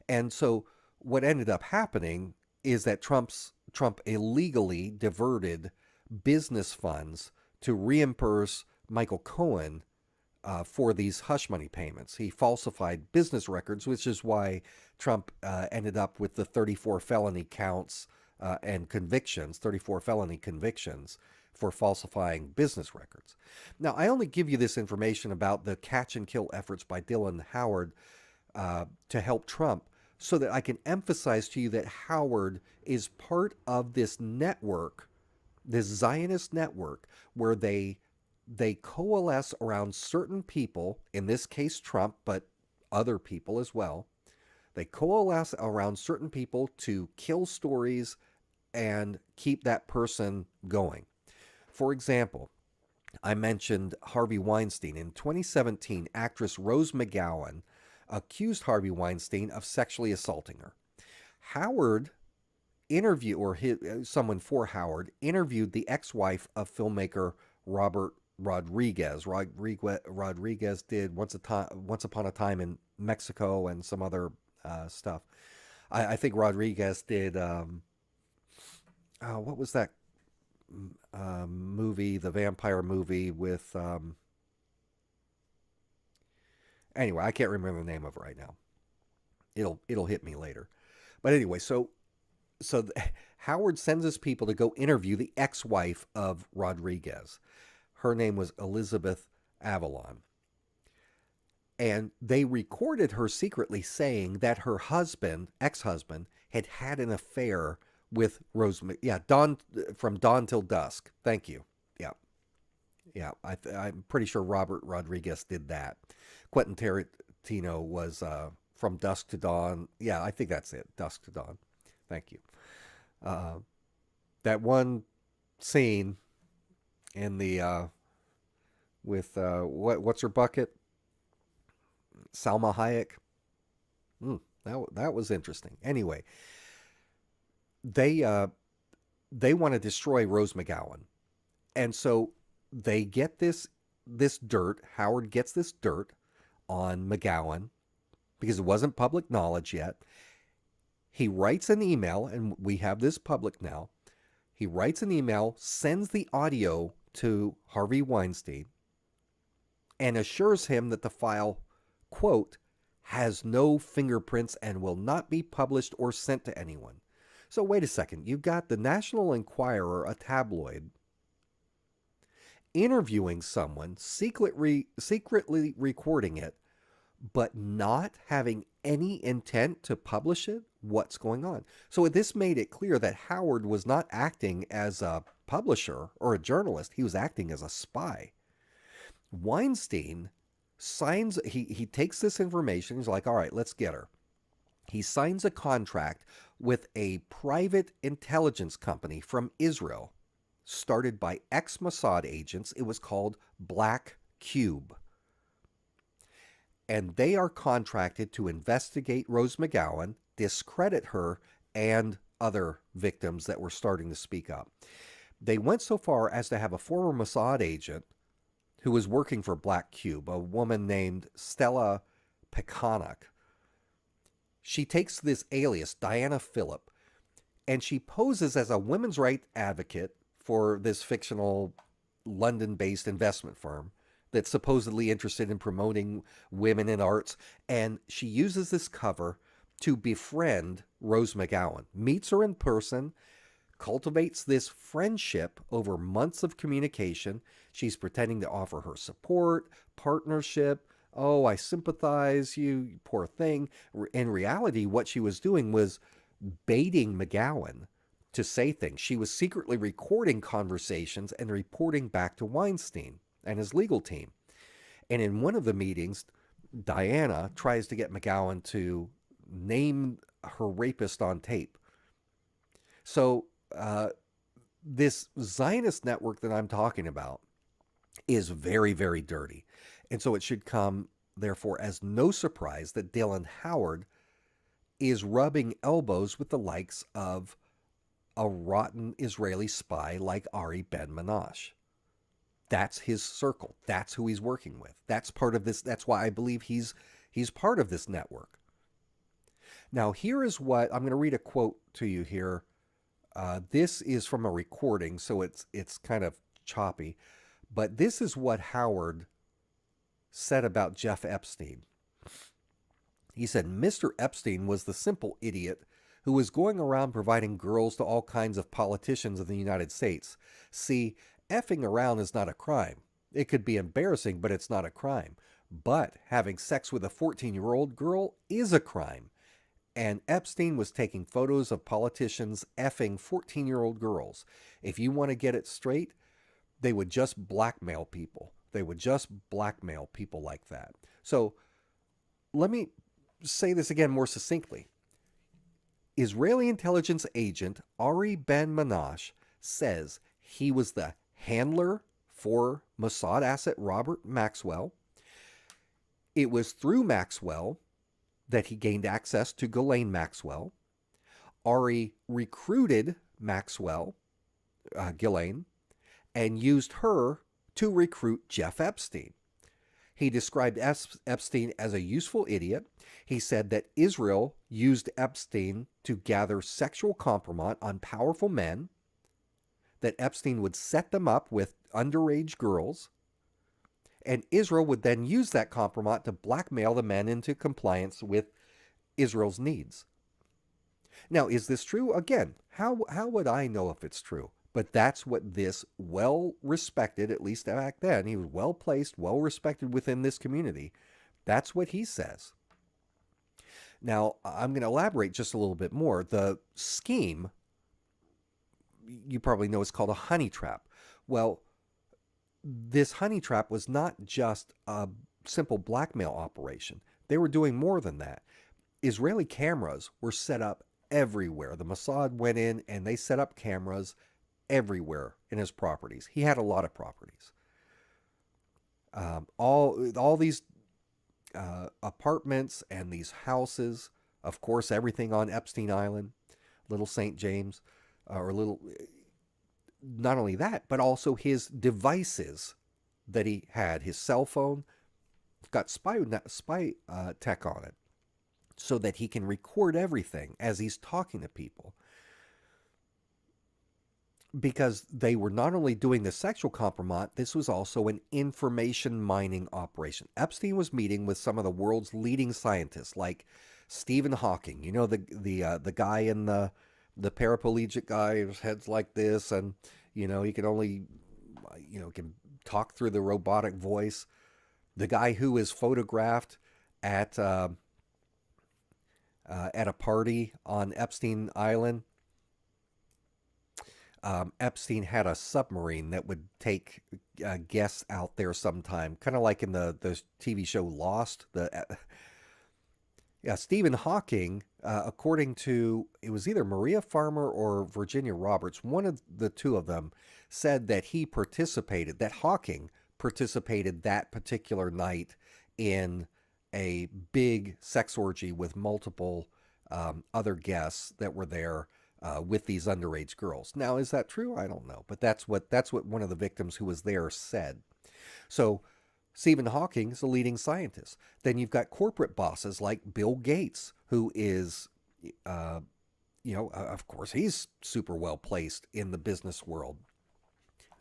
And so what ended up happening is that Trump illegally diverted business funds to reimburse Michael Cohen for these hush money payments. He falsified business records, which is why Trump ended up with the 34 felony counts and convictions, 34 felony convictions for falsifying business records. Now, I only give you this information about the catch and kill efforts by Dylan Howard to help Trump so that I can emphasize to you that Howard is part of this network, this Zionist network, where they coalesce around certain people, in this case Trump, but other people as well. They coalesce around certain people to kill stories and keep that person going. For example, I mentioned Harvey Weinstein. In 2017, actress Rose McGowan accused Harvey Weinstein of sexually assaulting her. Howard someone for Howard interviewed the ex-wife of filmmaker Robert Rodriguez. Rodriguez did Once Upon a Time in Mexico and some other stuff. I think Rodriguez did, what was that movie, the vampire movie with, anyway, I can't remember the name of it right now. It'll hit me later. But anyway, so Howard sends his people to go interview the ex-wife of Rodriguez. Her name was Elizabeth Avalon. And they recorded her secretly saying that her ex-husband, had had an affair with Rose. Yeah, dawn from dawn till dusk. Thank you. Yeah, yeah. I'm pretty sure Robert Rodriguez did that. Quentin Tarantino was from dusk to dawn. Yeah, I think that's it. Dusk to dawn. Thank you. Uh, that one scene in the with what's her bucket? Salma Hayek. That was interesting. Anyway, they they want to destroy Rose McGowan, and so they get this dirt. Howard gets this dirt on McGowan because it wasn't public knowledge yet. He writes an email, and we have this public now. He writes an email, sends the audio to Harvey Weinstein, and assures him that the file, quote, has no fingerprints and will not be published or sent to anyone. So wait a second. You've got the National Enquirer, a tabloid, interviewing someone, secretly recording it, but not having any intent to publish it. What's going on? So this made it clear that Howard was not acting as a publisher or a journalist. He was acting as a spy. Weinstein signs, he takes this information. He's like, all right, let's get her. He signs a contract with a private intelligence company from Israel, started by ex-Mossad agents. It was called Black Cube. And they are contracted to investigate Rose McGowan, discredit her, and other victims that were starting to speak up. They went so far as to have a former Mossad agent who was working for Black Cube, a woman named Stella Pekanek. She takes this alias, Diana Phillip, and she poses as a women's rights advocate for this fictional London-based investment firm that's supposedly interested in promoting women in arts. And she uses this cover to befriend Rose McGowan, meets her in person, cultivates this friendship over months of communication. She's pretending to offer her support, partnership. Oh, I sympathize, you poor thing. In reality, what she was doing was baiting McGowan to say things. She was secretly recording conversations and reporting back to Weinstein and his legal team. And in one of the meetings, Diana tries to get McGowan to name her rapist on tape. So this Zionist network that I'm talking about is very, very dirty. And so it should come, therefore, as no surprise that Dylan Howard is rubbing elbows with the likes of a rotten Israeli spy like Ari Ben-Menashe. That's his circle. That's who he's working with. That's part of this. That's why I believe he's part of this network. Now, here is what I'm going to read a quote to you here. This is from a recording, so it's kind of choppy. But this is what Howard said about Jeff Epstein. He said, Mr. Epstein was the simple idiot who was going around providing girls to all kinds of politicians in the United States. See, effing around is not a crime. It could be embarrassing, but it's not a crime. But having sex with a 14-year-old girl is a crime. And Epstein was taking photos of politicians effing 14-year-old girls. If you want to get it straight, they would just blackmail people. They would just blackmail people like that. So let me say this again more succinctly. Israeli intelligence agent Ari Ben-Menashe says he was the handler for Mossad asset Robert Maxwell. It was through Maxwell that he gained access to Ghislaine Maxwell. Ari recruited Maxwell, Ghislaine, and used her to recruit Jeff Epstein. He described Epstein as a useful idiot. He said that Israel used Epstein to gather sexual compromise on powerful men, that Epstein would set them up with underage girls, and Israel would then use that compromise to blackmail the men into compliance with Israel's needs. Now, is this true? Again, how would I know if it's true? But that's what this well-respected, at least back then, he was well-placed, well-respected within this community. That's what he says. Now, I'm going to elaborate just a little bit more. The scheme you probably know is called a honey trap. Well, this honey trap was not just a simple blackmail operation. They were doing more than that. Israeli cameras were set up everywhere. The Mossad went in and they set up cameras everywhere in his properties. He had a lot of properties. All these apartments and these houses, of course, everything on Epstein Island, Little St. James, or Little. Not only that, but also his devices that he had. His cell phone got spy tech on it, so that he can record everything as he's talking to people. Because they were not only doing the sexual compromise, this was also an information mining operation. Epstein was meeting with some of the world's leading scientists, like Stephen Hawking. You know, the guy in the paraplegic guy, his head's like this, and he can only can talk through the robotic voice. The guy who is photographed at a party on Epstein Island. Epstein had a submarine that would take guests out there sometime, kind of like in the TV show Lost. Stephen Hawking, according to, it was either Maria Farmer or Virginia Roberts, one of the two of them said that Hawking participated that particular night in a big sex orgy with multiple other guests that were there with these underage girls. Now, is that true? I don't know, but that's what one of the victims who was there said. So Stephen Hawking is a leading scientist. Then you've got corporate bosses like Bill Gates, who is, of course, he's super well placed in the business world.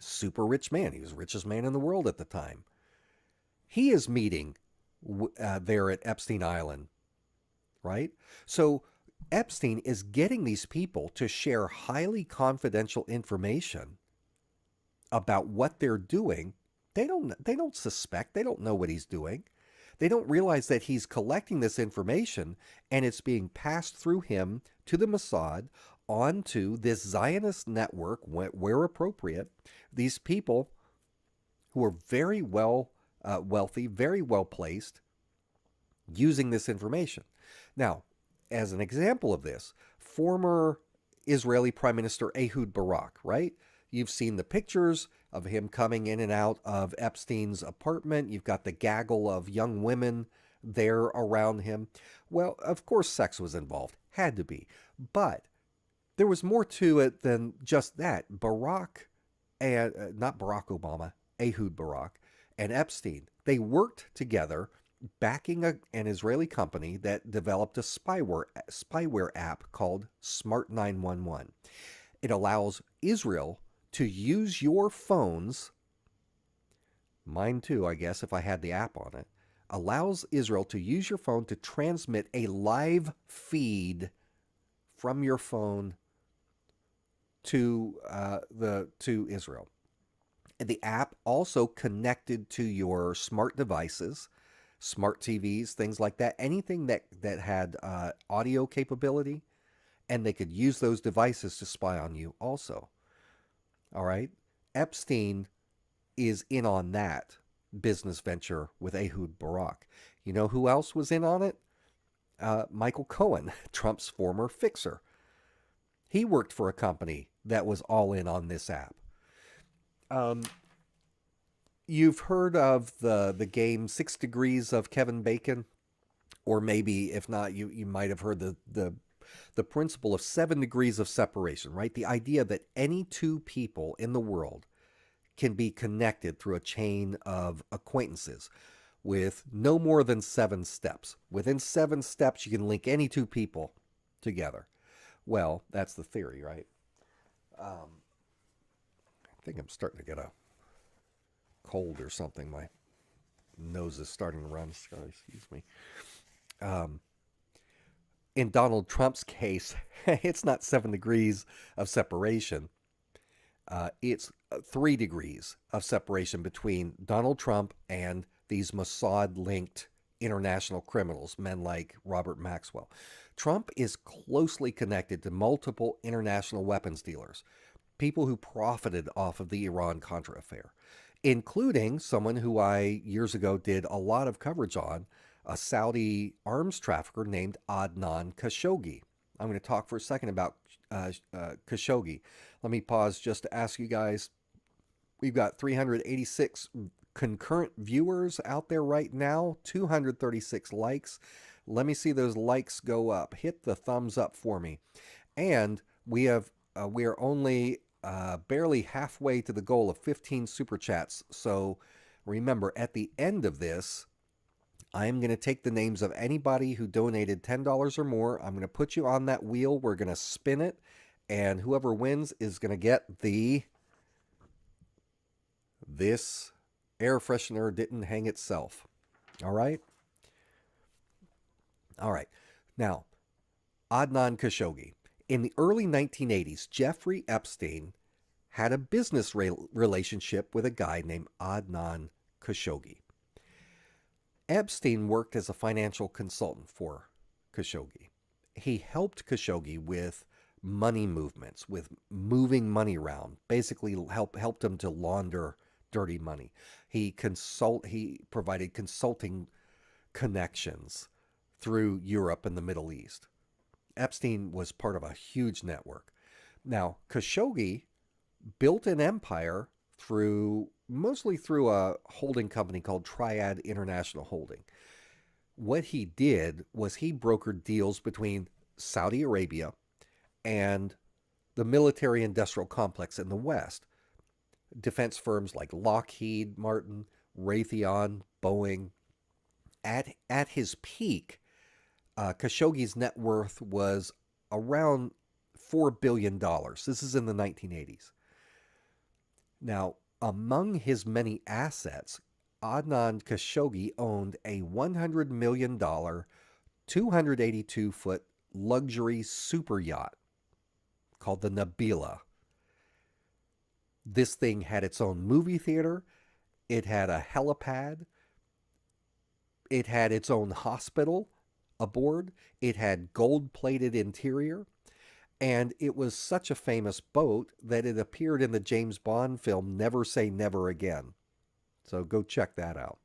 Super rich man. He was the richest man in the world at the time. He is meeting there at Epstein Island, right? So Epstein is getting these people to share highly confidential information about what they're doing. They don't suspect. They don't know what he's doing. They don't realize that he's collecting this information and it's being passed through him to the Mossad onto this Zionist network where appropriate. These people who are very wealthy, very well placed, using this information. Now, as an example of this, former Israeli Prime Minister Ehud Barak, right? You've seen the pictures of him coming in and out of Epstein's apartment. You've got the gaggle of young women there around him. Well, of course, sex was involved. Had to be. But there was more to it than just that. Barak, and not Barack Obama, Ehud Barak, and Epstein, they worked together backing an Israeli company that developed a spyware app called Smart 911. It allows Israel to use your phones, mine too, I guess, if I had the app on it, allows Israel to use your phone to transmit a live feed from your phone to Israel. And the app also connected to your smart devices, smart TVs, things like that, anything that had audio capability, and they could use those devices to spy on you also. All right? Epstein is in on that business venture with Ehud Barak. You know who else was in on it? Michael Cohen, Trump's former fixer. He worked for a company that was all in on this app. You've heard of the game 6 Degrees of Kevin Bacon, or maybe if not, you might have heard the principle of 7 degrees of separation, right? The idea that any two people in the world can be connected through a chain of acquaintances with no more than 7 steps. Within 7 steps, you can link any two people together. Well, that's the theory, right? I think I'm starting to get a cold or something. My nose is starting to run. Excuse me. In Donald Trump's case, it's not 7 degrees of separation. It's 3 degrees of separation between Donald Trump and these Mossad-linked international criminals, men like Robert Maxwell. Trump is closely connected to multiple international weapons dealers. people who profited off of the Iran-Contra affair, including someone who I years ago did a lot of coverage on, a Saudi arms trafficker named Adnan Khashoggi. I'm going to talk for a second about Khashoggi. Let me pause just to ask you guys. We've got 386 concurrent viewers out there right now, 236 likes. Let me see those likes go up. Hit the thumbs up for me. And we are only barely halfway to the goal of 15 super chats. So remember, at the end of this, I'm going to take the names of anybody who donated $10 or more. I'm going to put you on that wheel. We're going to spin it. And whoever wins is going to get this air freshener didn't hang itself. All right? All right. Now, Adnan Khashoggi. In the early 1980s, Jeffrey Epstein had a business relationship with a guy named Adnan Khashoggi. Epstein worked as a financial consultant for Khashoggi. He helped Khashoggi with money movements, with moving money around, basically helped him to launder dirty money. He provided consulting connections through Europe and the Middle East. Epstein was part of a huge network. Now, Khashoggi built an empire mostly through a holding company called Triad International Holding. What he did was he brokered deals between Saudi Arabia and the military industrial complex in the West. Defense firms like Lockheed Martin, Raytheon, Boeing. At his peak, Khashoggi's net worth was around $4 billion. This is in the 1980s. Now, among his many assets, Adnan Khashoggi owned a $100 million, 282-foot luxury super yacht called the Nabila. This thing had its own movie theater. It had a helipad. It had its own hospital aboard. It had gold-plated interior. And it was such a famous boat that it appeared in the James Bond film Never Say Never Again. So go check that out.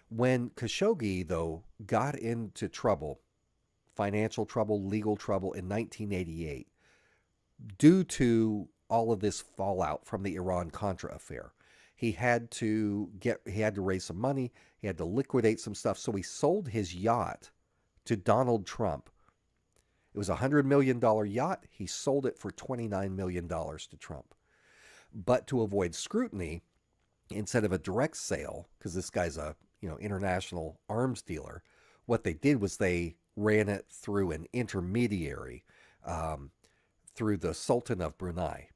When Khashoggi, though, got into trouble, financial trouble, legal trouble in 1988, due to all of this fallout from the Iran-Contra affair, he had to raise some money. He had to liquidate some stuff. So he sold his yacht to Donald Trump. It was a $100 million yacht. He sold it for $29 million to Trump. But to avoid scrutiny, instead of a direct sale, because this guy's a international arms dealer, what they did was they ran it through an intermediary, through the Sultan of Brunei,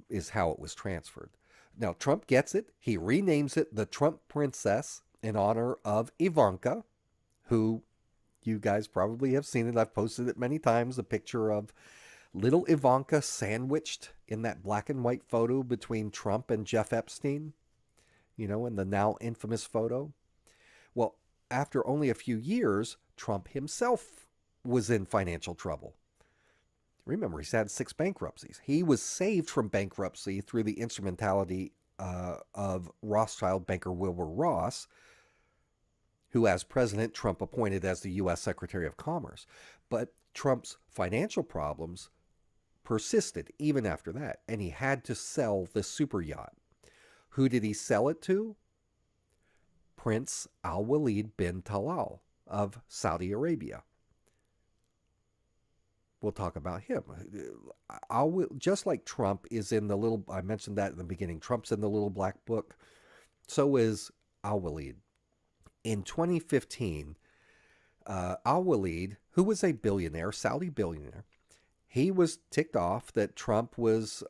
is how it was transferred. Now, Trump gets it. He renames it the Trump Princess in honor of Ivanka, who you guys probably have seen it. I've posted it many times. A picture of little Ivanka sandwiched in that black and white photo between Trump and Jeff Epstein, in the now infamous photo. Well, after only a few years, Trump himself was in financial trouble. Remember, he's had 6 bankruptcies. He was saved from bankruptcy through the instrumentality of Rothschild banker Wilbur Ross, who as president Trump appointed as the U.S. Secretary of Commerce. But Trump's financial problems persisted even after that, and he had to sell the super yacht. Who did he sell it to? Prince Al-Walid bin Talal of Saudi Arabia. We'll talk about him. Just like Trump is in the little, I mentioned that in the beginning, Trump's in the little black book, so is Al-Walid. In 2015, Al-Walid, who was a billionaire, Saudi billionaire, he was ticked off that Trump was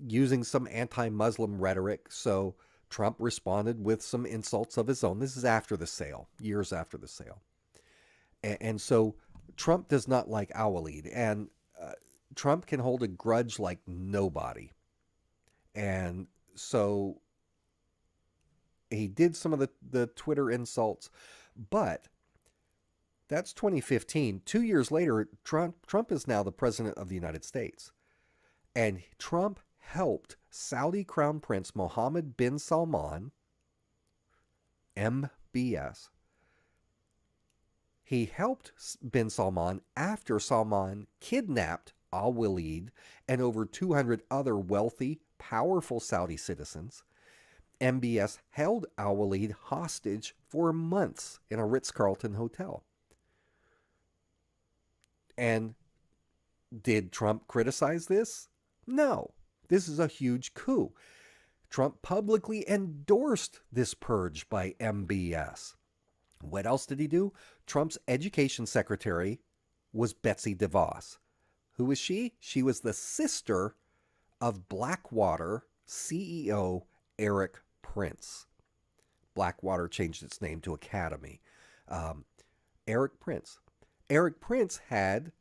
using some anti-Muslim rhetoric, so Trump responded with some insults of his own. This is after the sale, years after the sale. And so Trump does not like Al-Walid, and Trump can hold a grudge like nobody. And so he did some of the Twitter insults, but that's 2015. 2 years later, Trump is now the president of the United States. And Trump helped Saudi Crown Prince Mohammed bin Salman, MBS. He helped bin Salman after Salman kidnapped al-Walid and over 200 other wealthy, powerful Saudi citizens. MBS held al-Walid hostage for months in a Ritz-Carlton hotel. And did Trump criticize this? No. This is a huge coup. Trump publicly endorsed this purge by MBS. What else did he do? Trump's education secretary was Betsy DeVos. Who was she? She was the sister of Blackwater CEO Eric Prince. Blackwater changed its name to Academy. Eric Prince. Eric Prince had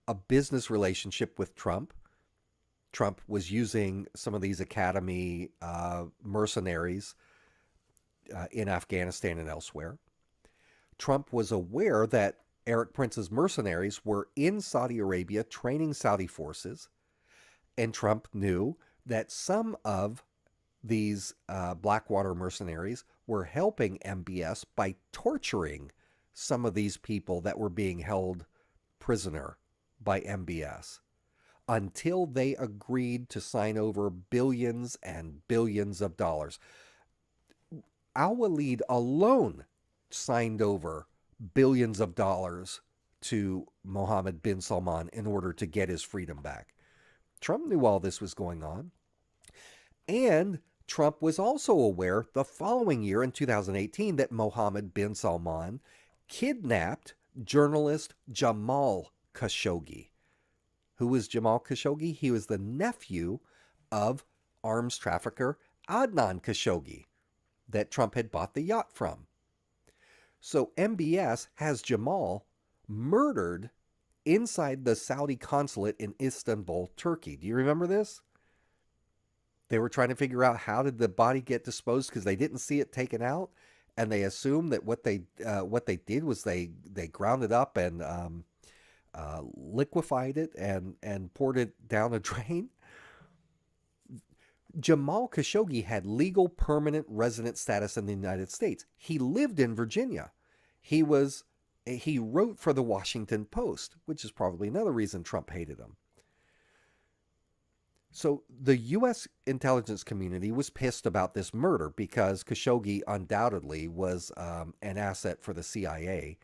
a business relationship with Trump. Trump was using some of these Academy mercenaries in Afghanistan and elsewhere. Trump was aware that Eric Prince's mercenaries were in Saudi Arabia training Saudi forces, and Trump knew that some of these Blackwater mercenaries were helping MBS by torturing some of these people that were being held prisoner by MBS until they agreed to sign over billions and billions of dollars. Al-Walid alone signed over billions of dollars to Mohammed bin Salman in order to get his freedom back. Trump knew all this was going on. And Trump was also aware the following year in 2018 that Mohammed bin Salman kidnapped journalist Jamal Khashoggi. Who was Jamal Khashoggi? He was the nephew of arms trafficker Adnan Khashoggi that Trump had bought the yacht from. So MBS has Jamal murdered inside the Saudi consulate in Istanbul, Turkey. Do you remember this? They were trying to figure out how did the body get disposed because they didn't see it taken out, and they assumed that what they did was they ground it up and liquefied it and poured it down a drain. Jamal Khashoggi had legal permanent resident status in the United States. He lived in Virginia. He wrote for the Washington Post, which is probably another reason Trump hated him. So the U.S. intelligence community was pissed about this murder because Khashoggi undoubtedly was an asset for the CIA.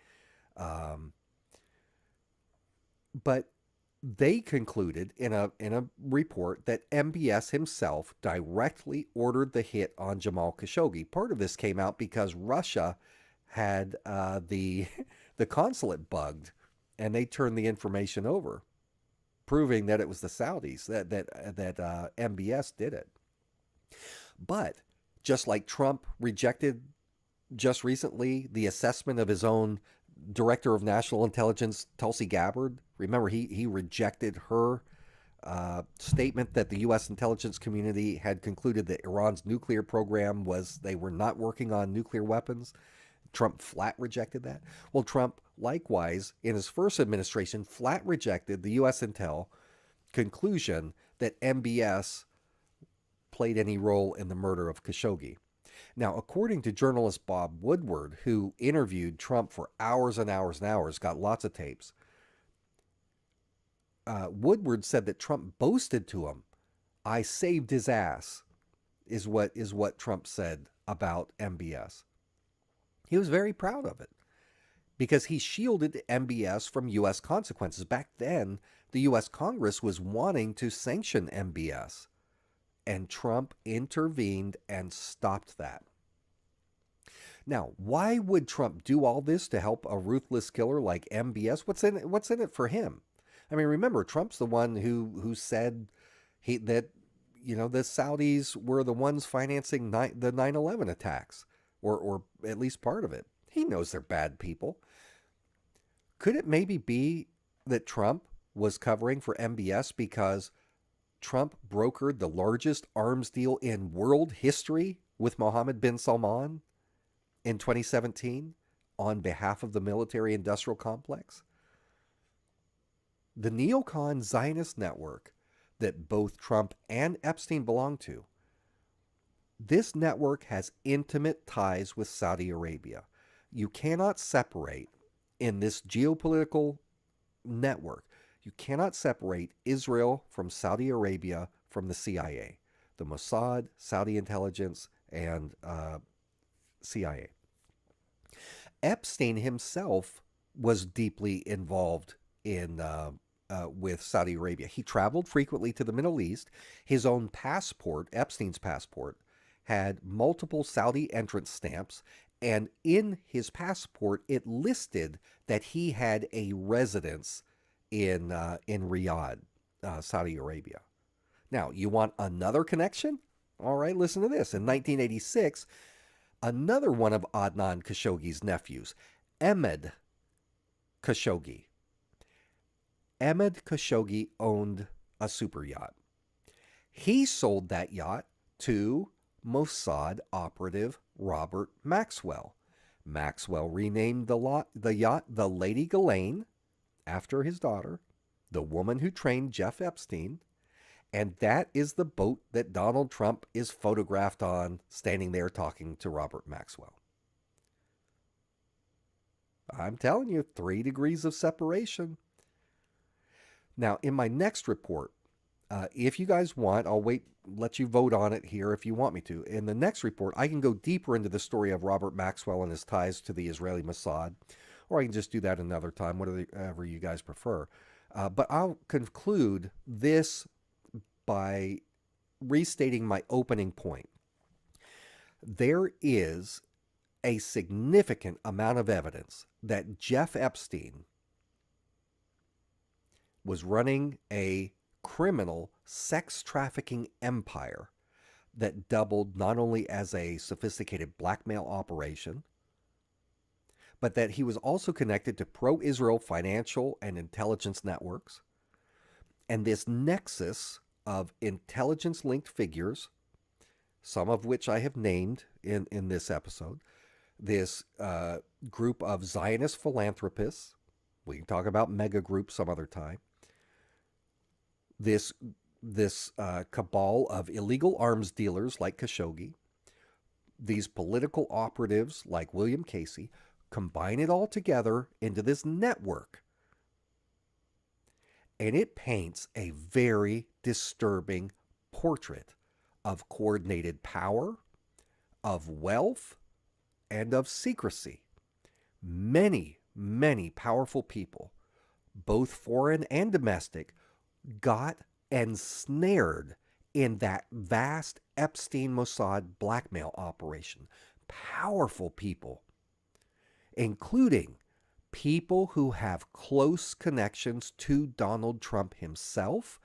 But they concluded in a report that MBS himself directly ordered the hit on Jamal Khashoggi. Part of this came out because Russia had the consulate bugged, and they turned the information over, proving that it was the Saudis that MBS did it. But just like Trump rejected just recently the assessment of his own Director of National Intelligence, Tulsi Gabbard. Remember, he rejected her statement that the U.S. intelligence community had concluded that Iran's nuclear program they were not working on nuclear weapons. Trump flat rejected that. Well, Trump, likewise, in his first administration, flat rejected the U.S. intel conclusion that MBS played any role in the murder of Khashoggi. Now, according to journalist Bob Woodward, who interviewed Trump for hours and hours and hours, got lots of tapes, Woodward said that Trump boasted to him, "I saved his ass," is what Trump said about MBS. He was very proud of it because he shielded MBS from U.S. consequences. Back then, the U.S. Congress was wanting to sanction MBS. And Trump intervened and stopped that. Now, why would Trump do all this to help a ruthless killer like MBS? What's in it for him? I mean, remember, Trump's the one who said that the Saudis were the ones financing the 9/11 attacks, or at least part of it. He knows they're bad people. Could it maybe be that Trump was covering for MBS because Trump brokered the largest arms deal in world history with Mohammed bin Salman in 2017 on behalf of the military-industrial complex? The neocon Zionist network that both Trump and Epstein belong to. This network has intimate ties with Saudi Arabia. You cannot separate in this geopolitical network, you cannot separate Israel from Saudi Arabia from the CIA, the Mossad, Saudi intelligence, and CIA. Epstein himself was deeply involved in with Saudi Arabia. He traveled frequently to the Middle East. His own passport, Epstein's passport, had multiple Saudi entrance stamps, and in his passport it listed that he had a residence in Riyadh, Saudi Arabia. Now, you want another connection? All right, listen to this. In 1986, another one of Adnan Khashoggi's nephews, Ahmed Khashoggi. Ahmed Khashoggi owned a super yacht. He sold that yacht to Mossad operative Robert Maxwell. Maxwell renamed the yacht the Lady Ghislaine after his daughter, the woman who trained Jeff Epstein, and that is the boat that Donald Trump is photographed on, standing there talking to Robert Maxwell. I'm telling you, 3 degrees of separation. Now, in my next report, if you guys want, I'll let you vote on it here if you want me to. In the next report, I can go deeper into the story of Robert Maxwell and his ties to the Israeli Mossad, or I can just do that another time, whatever you guys prefer. But I'll conclude this by restating my opening point. There is a significant amount of evidence that Jeff Epstein was running a criminal sex trafficking empire that doubled not only as a sophisticated blackmail operation, but that he was also connected to pro-Israel financial and intelligence networks. And this nexus of intelligence-linked figures, some of which I have named in this episode, this group of Zionist philanthropists, we can talk about mega groups some other time, this cabal of illegal arms dealers like Khashoggi, these political operatives like William Casey, combine it all together into this network. And it paints a very disturbing portrait of coordinated power, of wealth, and of secrecy. Many, many powerful people, both foreign and domestic, got ensnared in that vast Epstein-Mossad blackmail operation. Powerful people, including people who have close connections to Donald Trump himself,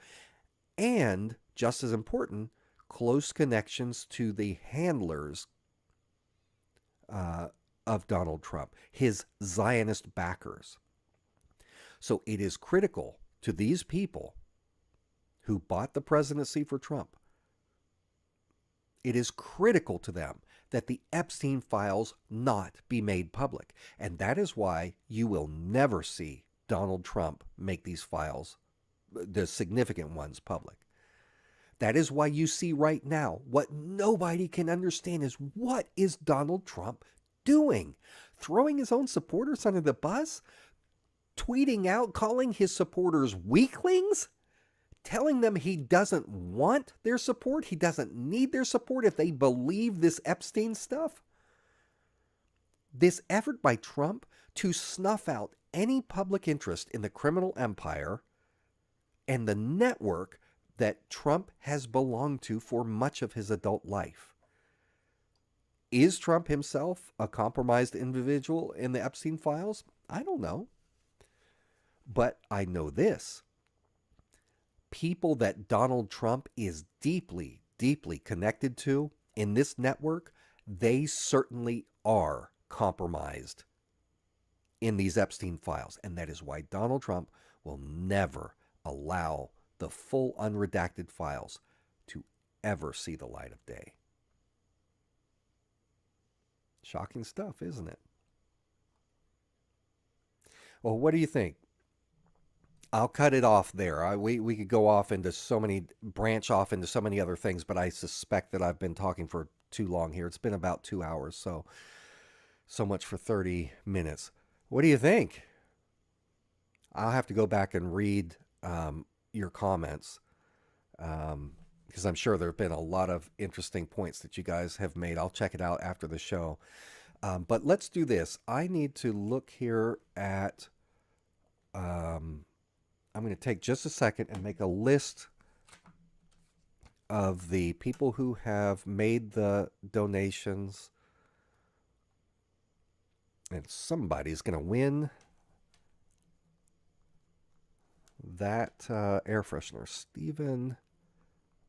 and, just as important, close connections to the handlers of Donald Trump, his Zionist backers. So it is critical to these people who bought the presidency for Trump. It is critical to them that the Epstein files not be made public. And that is why you will never see Donald Trump make these files, the significant ones, public. That is why you see right now what nobody can understand is, what is Donald Trump doing? Throwing his own supporters under the bus? Tweeting out, calling his supporters weaklings? Telling them he doesn't want their support, he doesn't need their support if they believe this Epstein stuff? This effort by Trump to snuff out any public interest in the criminal empire and the network that Trump has belonged to for much of his adult life. Is Trump himself a compromised individual in the Epstein files? I don't know. But I know this. People that Donald Trump is deeply, deeply connected to in this network, they certainly are compromised in these Epstein files. And that is why Donald Trump will never allow the full unredacted files to ever see the light of day. Shocking stuff, isn't it? Well, what do you think? I'll cut it off there. We could go off into so many, branch off into so many other things, but I suspect that I've been talking for too long here. It's been about 2 hours, so much for 30 minutes. What do you think? I'll have to go back and read your comments because I'm sure there have been a lot of interesting points that you guys have made. I'll check it out after the show. But let's do this. I need to look here at. I'm going to take just a second and make a list of the people who have made the donations. And somebody's going to win that air freshener. Stephen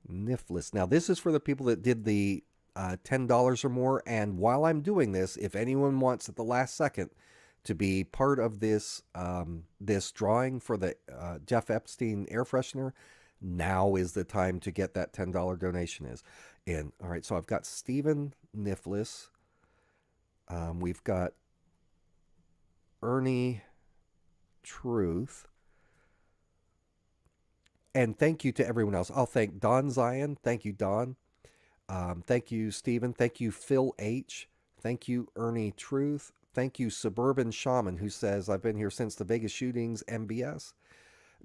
Niflis. Now, this is for the people that did the $10 or more. And while I'm doing this, if anyone wants at the last second to be part of this this drawing for the Jeff Epstein air freshener, now is the time to get that $10 donation is in. All right, so I've got Stephen Niflis. We've got Ernie Truth. And thank you to everyone else. I'll thank Don Zion. Thank you, Don. Thank you, Stephen. Thank you, Phil H. Thank you, Ernie Truth. Thank you, Suburban Shaman, who says, I've been here since the Vegas shootings, MBS.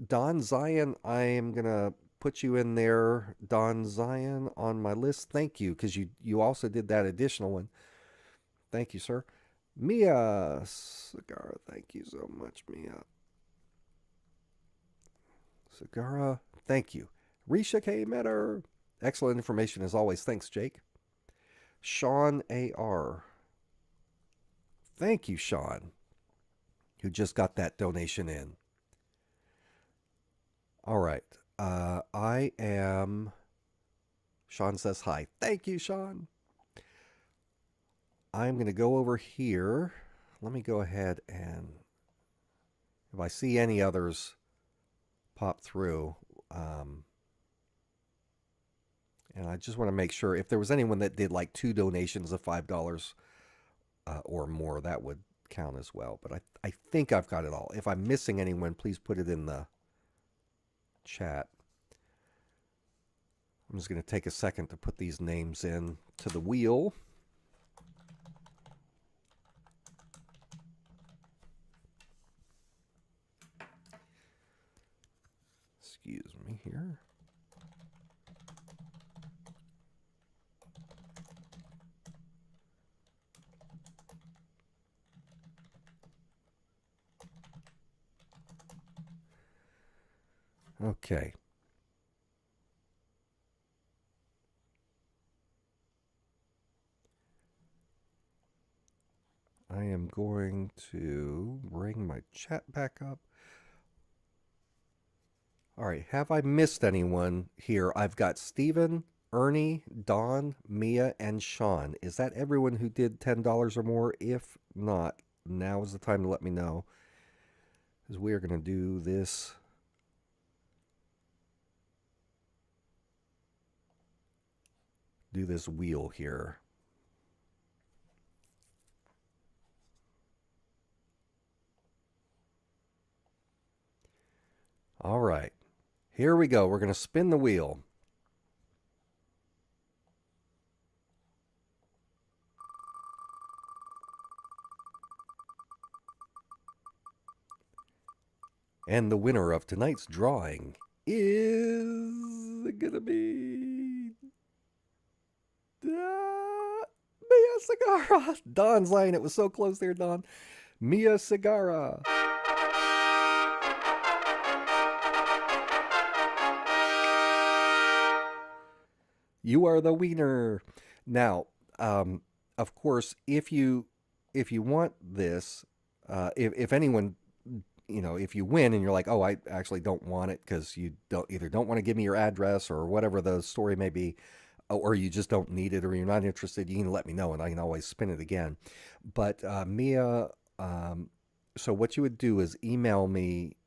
Don Zion, I am going to put you in there, Don Zion, on my list. Thank you, because you also did that additional one. Thank you, sir. Mia Sagara, thank you so much, Mia. Sagara, thank you. Risha K. Metter, excellent information as always. Thanks, Jake. Sean A.R., thank you, Sean, who just got that donation in. All right. I am... Sean says hi. Thank you, Sean. I'm going to go over here. Let me go ahead and... if I see any others pop through... and I just want to make sure if there was anyone that did like 2 donations of $5 or more, that would count as well. But I think I've got it all. If I'm missing anyone, please put it in the chat. I'm just going to take a second to put these names in to the wheel. Excuse me here. Okay. I am going to bring my chat back up. All right. Have I missed anyone here? I've got Stephen, Ernie, Don, Mia, and Sean. Is that everyone who did $10 or more? If not, now is the time to let me know, because we are going to do this wheel here. All right. Here we go. We're going to spin the wheel. And the winner of tonight's drawing is going to be Mia Sagara. Don's lying. It was so close there, Don. Mia Sagara. You are the winner. Now, of course, if you want this, if anyone, if you win and you're like, oh, I actually don't want it because you don't want to give me your address or whatever the story may be, or you just don't need it or you're not interested, you can let me know and I can always spin it again. But Mia, so what you would do is email me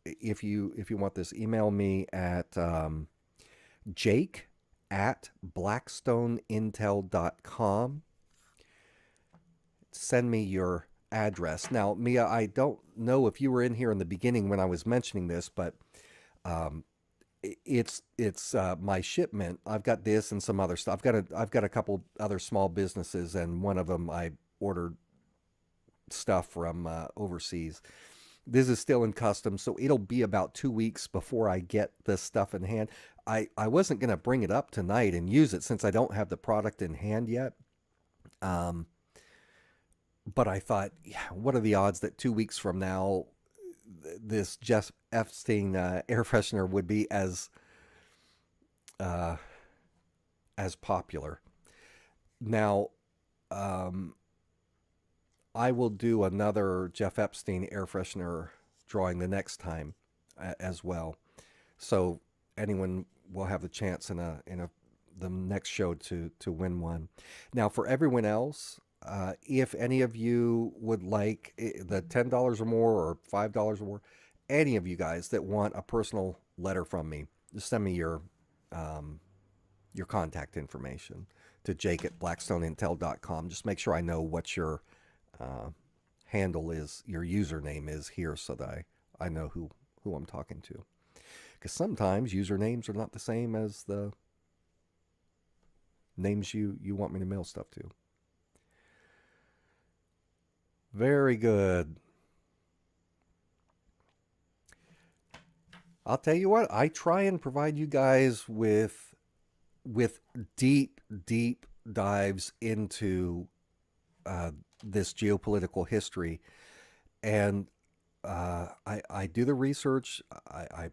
if you want this. Email me at Jake@blackstoneintel.com. Send me your address. Now, Mia, I don't know if you were in here in the beginning when I was mentioning this, but um, it's my shipment. I've got this and some other stuff. I've got a couple other small businesses, and one of them I ordered stuff from overseas. This is still in customs, so it'll be about 2 weeks before I get this stuff in hand. I wasn't going to bring it up tonight and use it since I don't have the product in hand yet. Um, but I thought, yeah, what are the odds that 2 weeks from now, this Jeff Epstein air freshener would be uh, as popular? Now, um, I will do another Jeff Epstein air freshener drawing the next time as well. So anyone will have the chance in a the next show to win one. Now, for everyone else, if any of you would like the $10 or more or $5 or more, any of you guys that want a personal letter from me, just send me um, your contact information to Jake at blackstoneintel.com. Just make sure I know what your uh, handle is, your username is here, so that I know who I'm talking to. Because sometimes usernames are not the same as the names you want me to mail stuff to. Very good. I'll tell you what, I try and provide you guys with deep dives into uh, this geopolitical history, and I do the research. I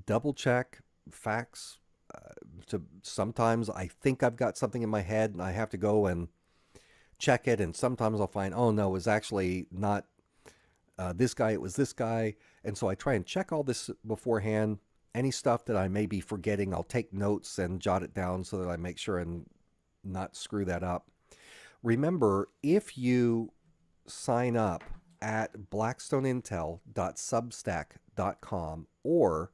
double check facts. To sometimes I think I've got something in my head, and I have to go and check it. And sometimes I'll find, oh no, it was actually not this guy. It was this guy. And so I try and check all this beforehand. Any stuff that I may be forgetting, I'll take notes and jot it down so that I make sure and not screw that up. Remember, if you sign up at blackstoneintel.substack.com or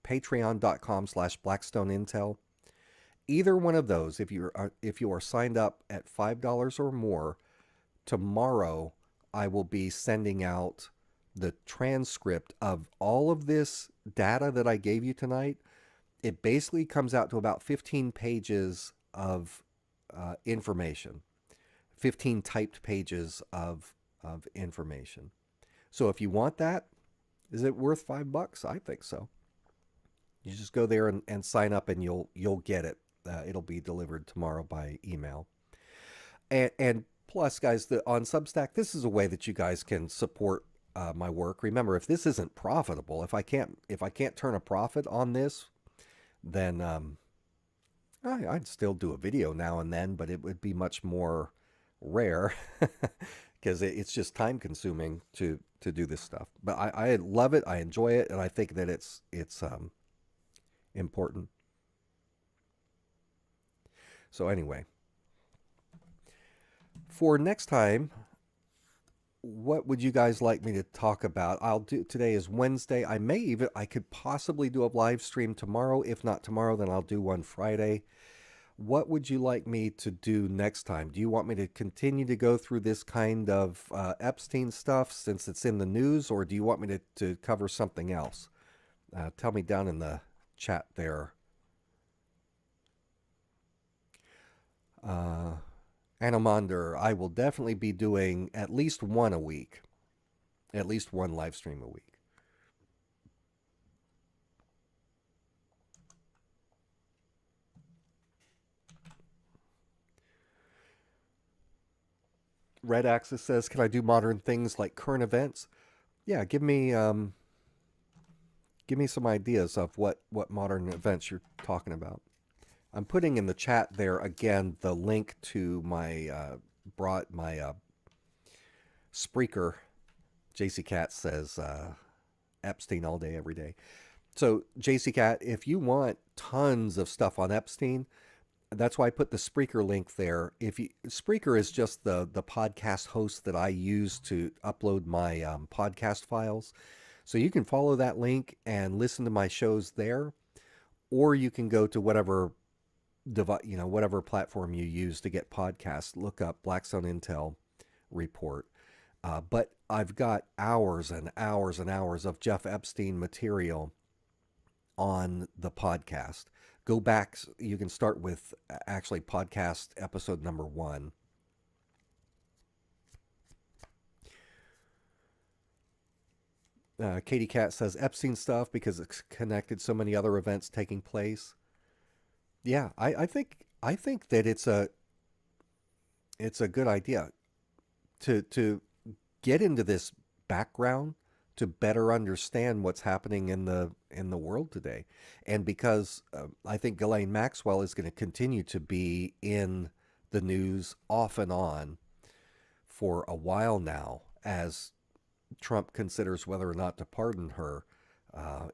patreon.com/blackstoneintel, either one of those, if you are signed up at $5 or more, tomorrow I will be sending out the transcript of all of this data that I gave you tonight. It basically comes out to about 15 pages of information, 15 typed pages of information. So if you want that, is it worth $5? I think so. You just go there and sign up, and you'll get it. It'll be delivered tomorrow by email. And plus, guys, on Substack, this is a way that you guys can support my work. Remember, if this isn't profitable, if I can't turn a profit on this, then I'd still do a video now and then, but it would be much more rare because it's just time consuming to do this stuff. But I love it. I enjoy it, and I think that it's important. So anyway, for next time, what would you guys like me to talk about? Today is Wednesday. I could possibly do a live stream tomorrow. If not tomorrow, then I'll do one Friday. What would you like me to do next time? Do you want me to continue to go through this kind of Epstein stuff since it's in the news, or do you want me to cover something else? Tell me down in the chat there. Anomander, I will definitely be doing at least one a week. At least one live stream a week. Red Axis says, can I do modern things like current events? Yeah, give me some ideas of what modern events you're talking about. I'm putting in the chat there again the link to my Spreaker. JC Cat says Epstein all day every day. So JC Cat, if you want tons of stuff on Epstein, that's why I put the Spreaker link there. Spreaker is just the podcast host that I use to upload my podcast files. So you can follow that link and listen to my shows there, or you can go to whatever whatever platform you use to get podcasts, look up Blackstone Intel report. But I've got hours and hours and hours of Jeff Epstein material on the podcast. Go back. You can start with actually podcast episode number 1. Katie Cat says Epstein stuff because it's connected so many other events taking place. Yeah, I think that it's a good idea to get into this background to better understand what's happening in the world today. And because I think Ghislaine Maxwell is going to continue to be in the news off and on for a while now, as Trump considers whether or not to pardon her.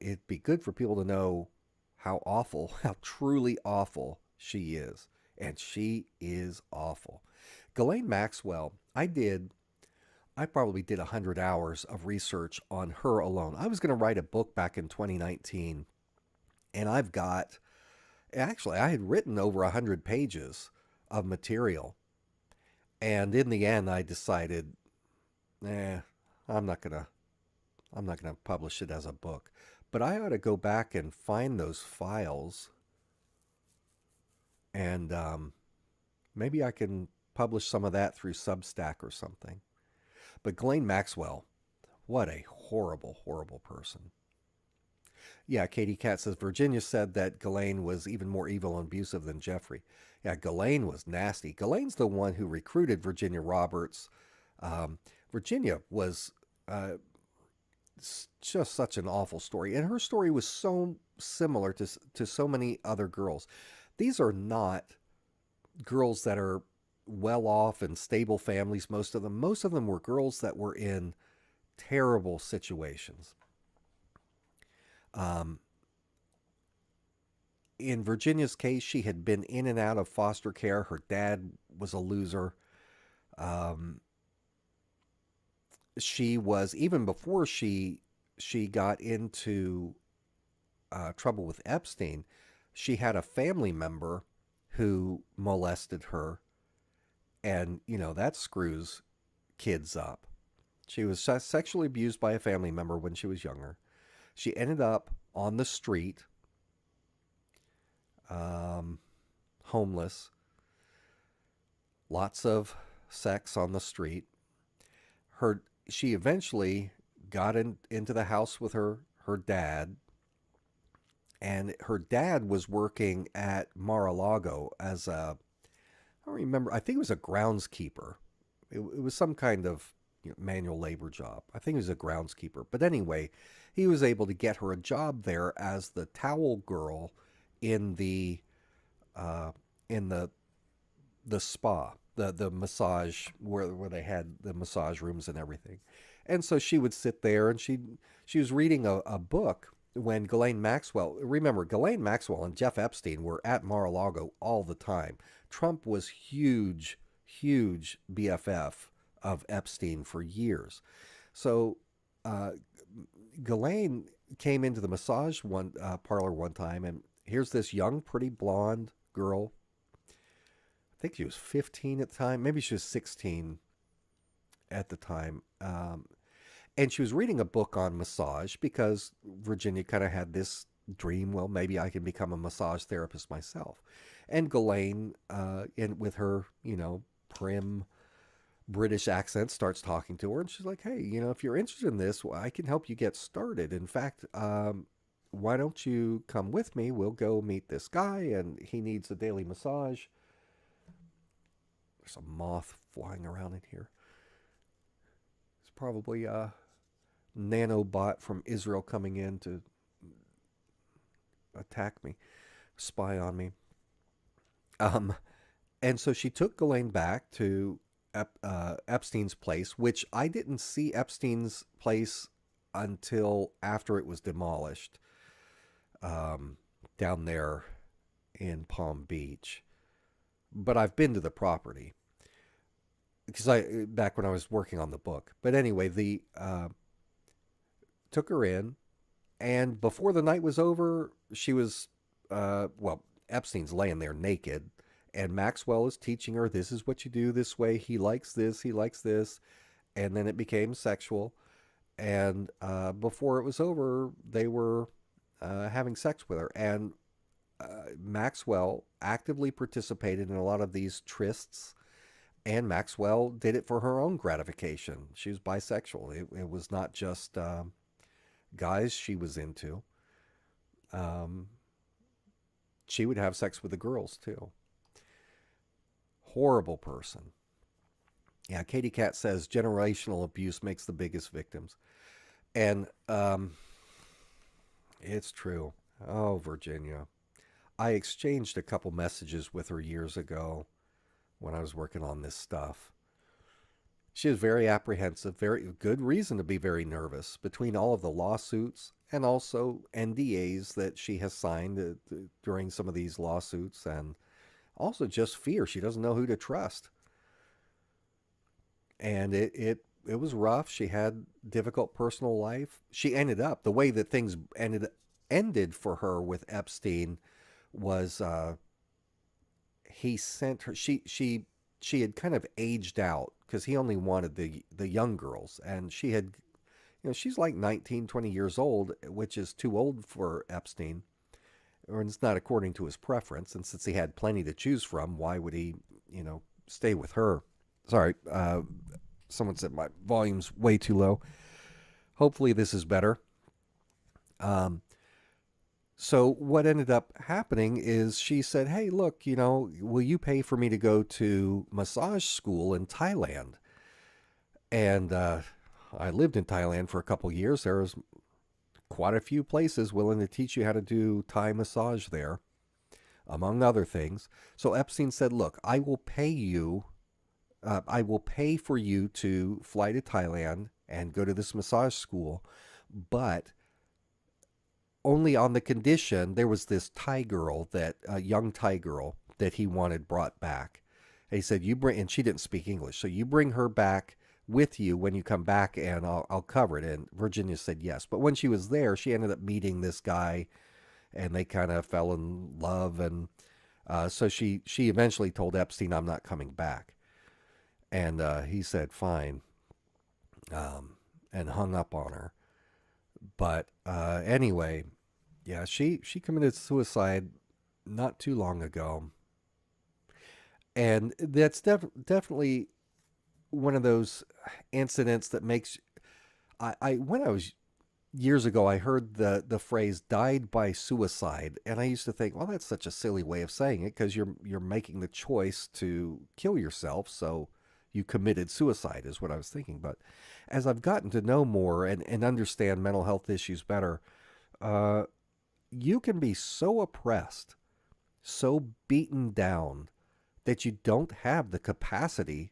It'd be good for people to know how awful, how truly awful she is. And she is awful. Ghislaine Maxwell, I probably did 100 hours of research on her alone. I was going to write a book back in 2019, and I had written over 100 pages of material. And in the end, I decided, I'm not going to publish it as a book. But I ought to go back and find those files, and maybe I can publish some of that through Substack or something. But Ghislaine Maxwell, what a horrible, horrible person. Yeah, Katie Cat says, Virginia said that Ghislaine was even more evil and abusive than Jeffrey. Yeah, Ghislaine was nasty. Ghislaine's the one who recruited Virginia Roberts. Virginia was just such an awful story. And her story was so similar to so many other girls. These are not girls that are well off and stable families, most of them. Most of them were girls that were in terrible situations. In Virginia's case, she had been in and out of foster care. Her dad was a loser. She was, even before she got into trouble with Epstein, she had a family member who molested her. And, that screws kids up. She was sexually abused by a family member when she was younger. She ended up on the street, homeless, lots of sex on the street. She eventually got into the house with her dad, and her dad was working at Mar-a-Lago as I don't remember. I think it was a groundskeeper. It was some kind of manual labor job. I think it was a groundskeeper. But anyway, he was able to get her a job there as the towel girl in the spa, the massage where they had the massage rooms and everything. And so she would sit there, and she was reading a book when Ghislaine Maxwell, remember, Ghislaine Maxwell and Jeff Epstein were at Mar-a-Lago all the time. Trump was huge BFF of Epstein for years. So Ghislaine came into the massage parlor one time, and here's this young, pretty blonde girl. I think she was 15 at the time. Maybe she was 16 at the time. And she was reading a book on massage because Virginia kind of had this dream, well, maybe I can become a massage therapist myself. And Ghislaine, with her, prim British accent, starts talking to her, and she's like, hey, if you're interested in this, well, I can help you get started. In fact, why don't you come with me? We'll go meet this guy, and he needs a daily massage. There's a moth flying around in here. It's probably a nanobot from Israel coming in to attack me, spy on me. And so she took Ghislaine back to Epstein's place, which I didn't see Epstein's place until after it was demolished, down there in Palm Beach. But I've been to the property because back when I was working on the book. But anyway, took her in, and before the night was over, she was Epstein's laying there naked, and Maxwell is teaching her, this is what you do this way. He likes this, he likes this. And then it became sexual. And before it was over, they were having sex with her. And Maxwell actively participated in a lot of these trysts. And Maxwell did it for her own gratification. She was bisexual. It was not just guys she was into. Um, she would have sex with the girls too. Horrible person. Yeah, Katie Cat says generational abuse makes the biggest victims. And it's true. Oh, Virginia. I exchanged a couple messages with her years ago when I was working on this stuff. She was very apprehensive, very good reason to be very nervous between all of the lawsuits and also NDAs that she has signed during some of these lawsuits, and also just fear. She doesn't know who to trust. And it was rough. She had difficult personal life. She ended up the way that things ended for her with Epstein was he sent her. She had kind of aged out because he only wanted the young girls, and she had, she's like 19, 20 years old, which is too old for Epstein, or it's not according to his preference. And since he had plenty to choose from, why would he, stay with her? Sorry, someone said my volume's way too low. Hopefully this is better. So what ended up happening is she said, hey, look, will you pay for me to go to massage school in Thailand? And I lived in Thailand for a couple years. There was quite a few places willing to teach you how to do Thai massage there, among other things. So Epstein said, look, I will pay for you to fly to Thailand and go to this massage school, but only on the condition there was this Thai girl, that a young Thai girl that he wanted brought back. And he said, and she didn't speak English, so you bring her back with you when you come back, and I'll cover it. And Virginia said yes. But when she was there, she ended up meeting this guy, and they kind of fell in love. And so she eventually told Epstein, I'm not coming back. And he said, fine, and hung up on her. But anyway, yeah, she committed suicide not too long ago. And that's definitely one of those incidents that makes... I when I was years ago, I heard the phrase "died by suicide," and I used to think, well, that's such a silly way of saying it, because you're making the choice to kill yourself, so you committed suicide is what I was thinking. But as I've gotten to know more and understand mental health issues better, you can be so oppressed, so beaten down, that you don't have the capacity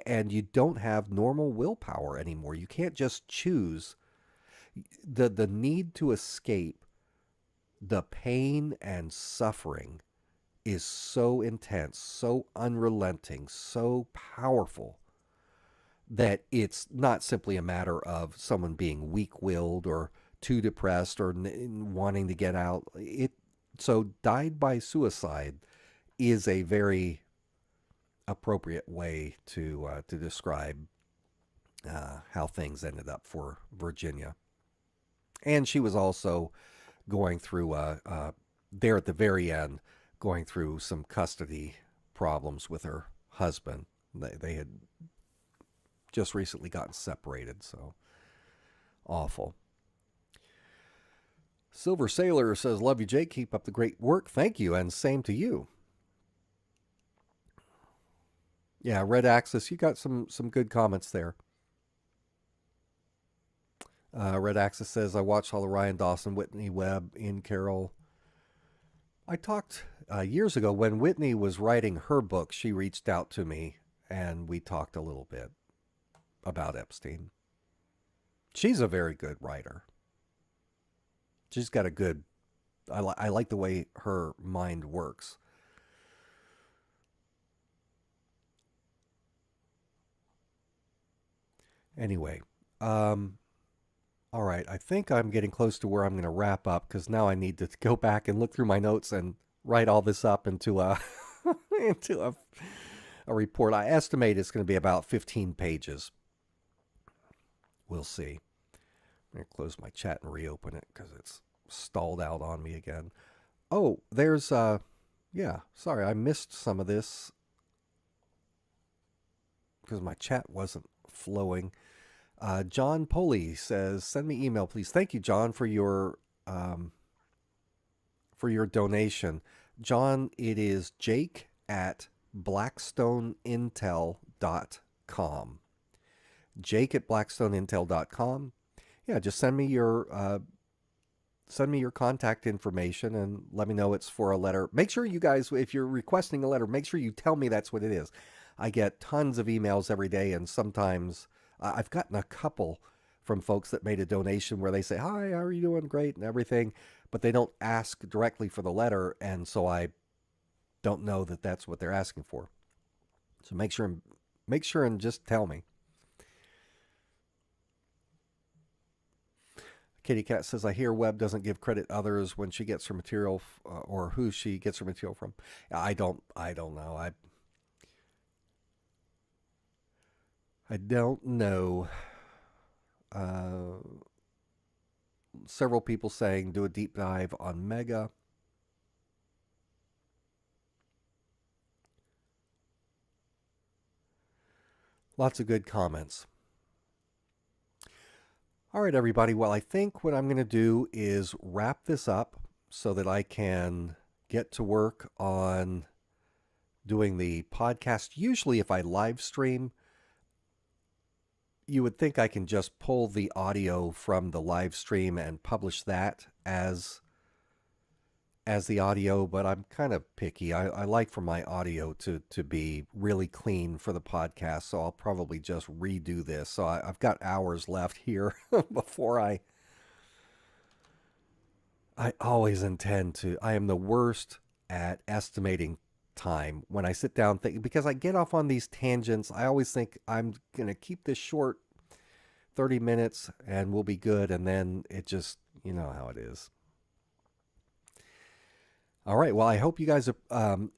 and you don't have normal willpower anymore. You can't just choose. The need to escape the pain and suffering is so intense, so unrelenting, so powerful, that it's not simply a matter of someone being weak-willed or too depressed or wanting to get out. So died by suicide is a very appropriate way to describe how things ended up for Virginia. And she was also going through, there at the very end, going through some custody problems with her husband. They had just recently gotten separated, so awful. Silver Sailor says, love you, Jake. Keep up the great work. Thank you, and same to you. Yeah, Red Axis, you got some good comments there. Red Axis says, I watched all the Ryan Dawson, Whitney Webb, Ian Carroll. I talked years ago when Whitney was writing her book. She reached out to me, and we talked a little bit about Epstein. She's a very good writer. She's got a good... I like the way her mind works. Anyway, All right, I think I'm getting close to where I'm going to wrap up because now I need to go back and look through my notes and write all this up into a into a report. I estimate it's going to be about 15 pages. We'll see. I'm going to close my chat and reopen it because it's stalled out on me again. Oh, there's yeah, sorry, I missed some of this because my chat wasn't flowing. John Poley says, "Send me email, please." Thank you, John, for your donation. John, it is Jake at blackstoneintel.com. Jake at blackstoneintel.com. Yeah, just send me your contact information and let me know it's for a letter. Make sure you guys, if you're requesting a letter, make sure you tell me that's what it is. I get tons of emails every day, and sometimes I've gotten a couple from folks that made a donation where they say, "Hi, how are you doing? Great," and everything, but they don't ask directly for the letter, and so I don't know that that's what they're asking for. So make sure and just tell me. Kitty Cat says, "I hear Webb doesn't give credit others when she gets her material, or who she gets her material from." I don't know. I don't know. Several people saying do a deep dive on Mega. Lots of good comments. All right, everybody. Well, I think what I'm going to do is wrap this up so that I can get to work on doing the podcast. Usually, if I live stream, you would think I can just pull the audio from the live stream and publish that as the audio, but I'm kind of picky. I like for my audio to be really clean for the podcast, so I'll probably just redo this. So I've got hours left here before I always intend to. I am the worst at estimating time when I sit down because I get off on these tangents. I always think I'm going to keep this short, 30 minutes, and we'll be good, and then it just, you know how it is. All right. Well, I hope you guys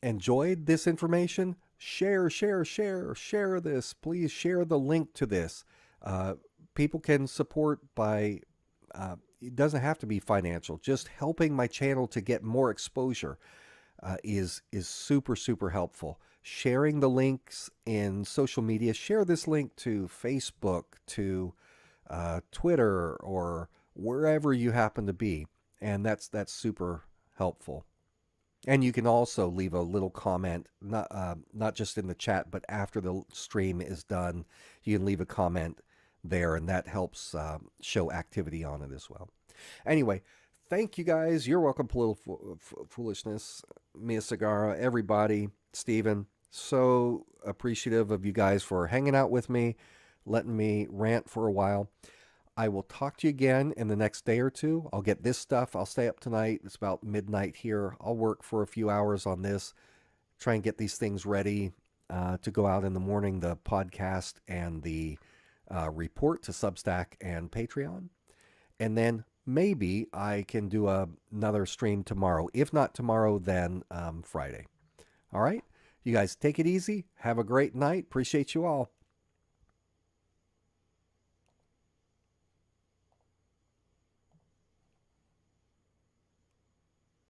enjoyed this information. Share this. Please share the link to this. People can support by, it doesn't have to be financial. Just helping my channel to get more exposure is super, super helpful. Sharing the links in social media. Share this link to Facebook, to Twitter, or wherever you happen to be. And that's super helpful. And you can also leave a little comment, not just in the chat, but after the stream is done, you can leave a comment there, and that helps show activity on it as well. Anyway, thank you guys. You're welcome, Political Foolishness, Mia Sagara, everybody, Stephen. So appreciative of you guys for hanging out with me, letting me rant for a while. I will talk to you again in the next day or two. I'll get this stuff. I'll stay up tonight. It's about midnight here. I'll work for a few hours on this, try and get these things ready to go out in the morning, the podcast and the report to Substack and Patreon. And then maybe I can do another stream tomorrow. If not tomorrow, then Friday. All right? You guys take it easy. Have a great night. Appreciate you all.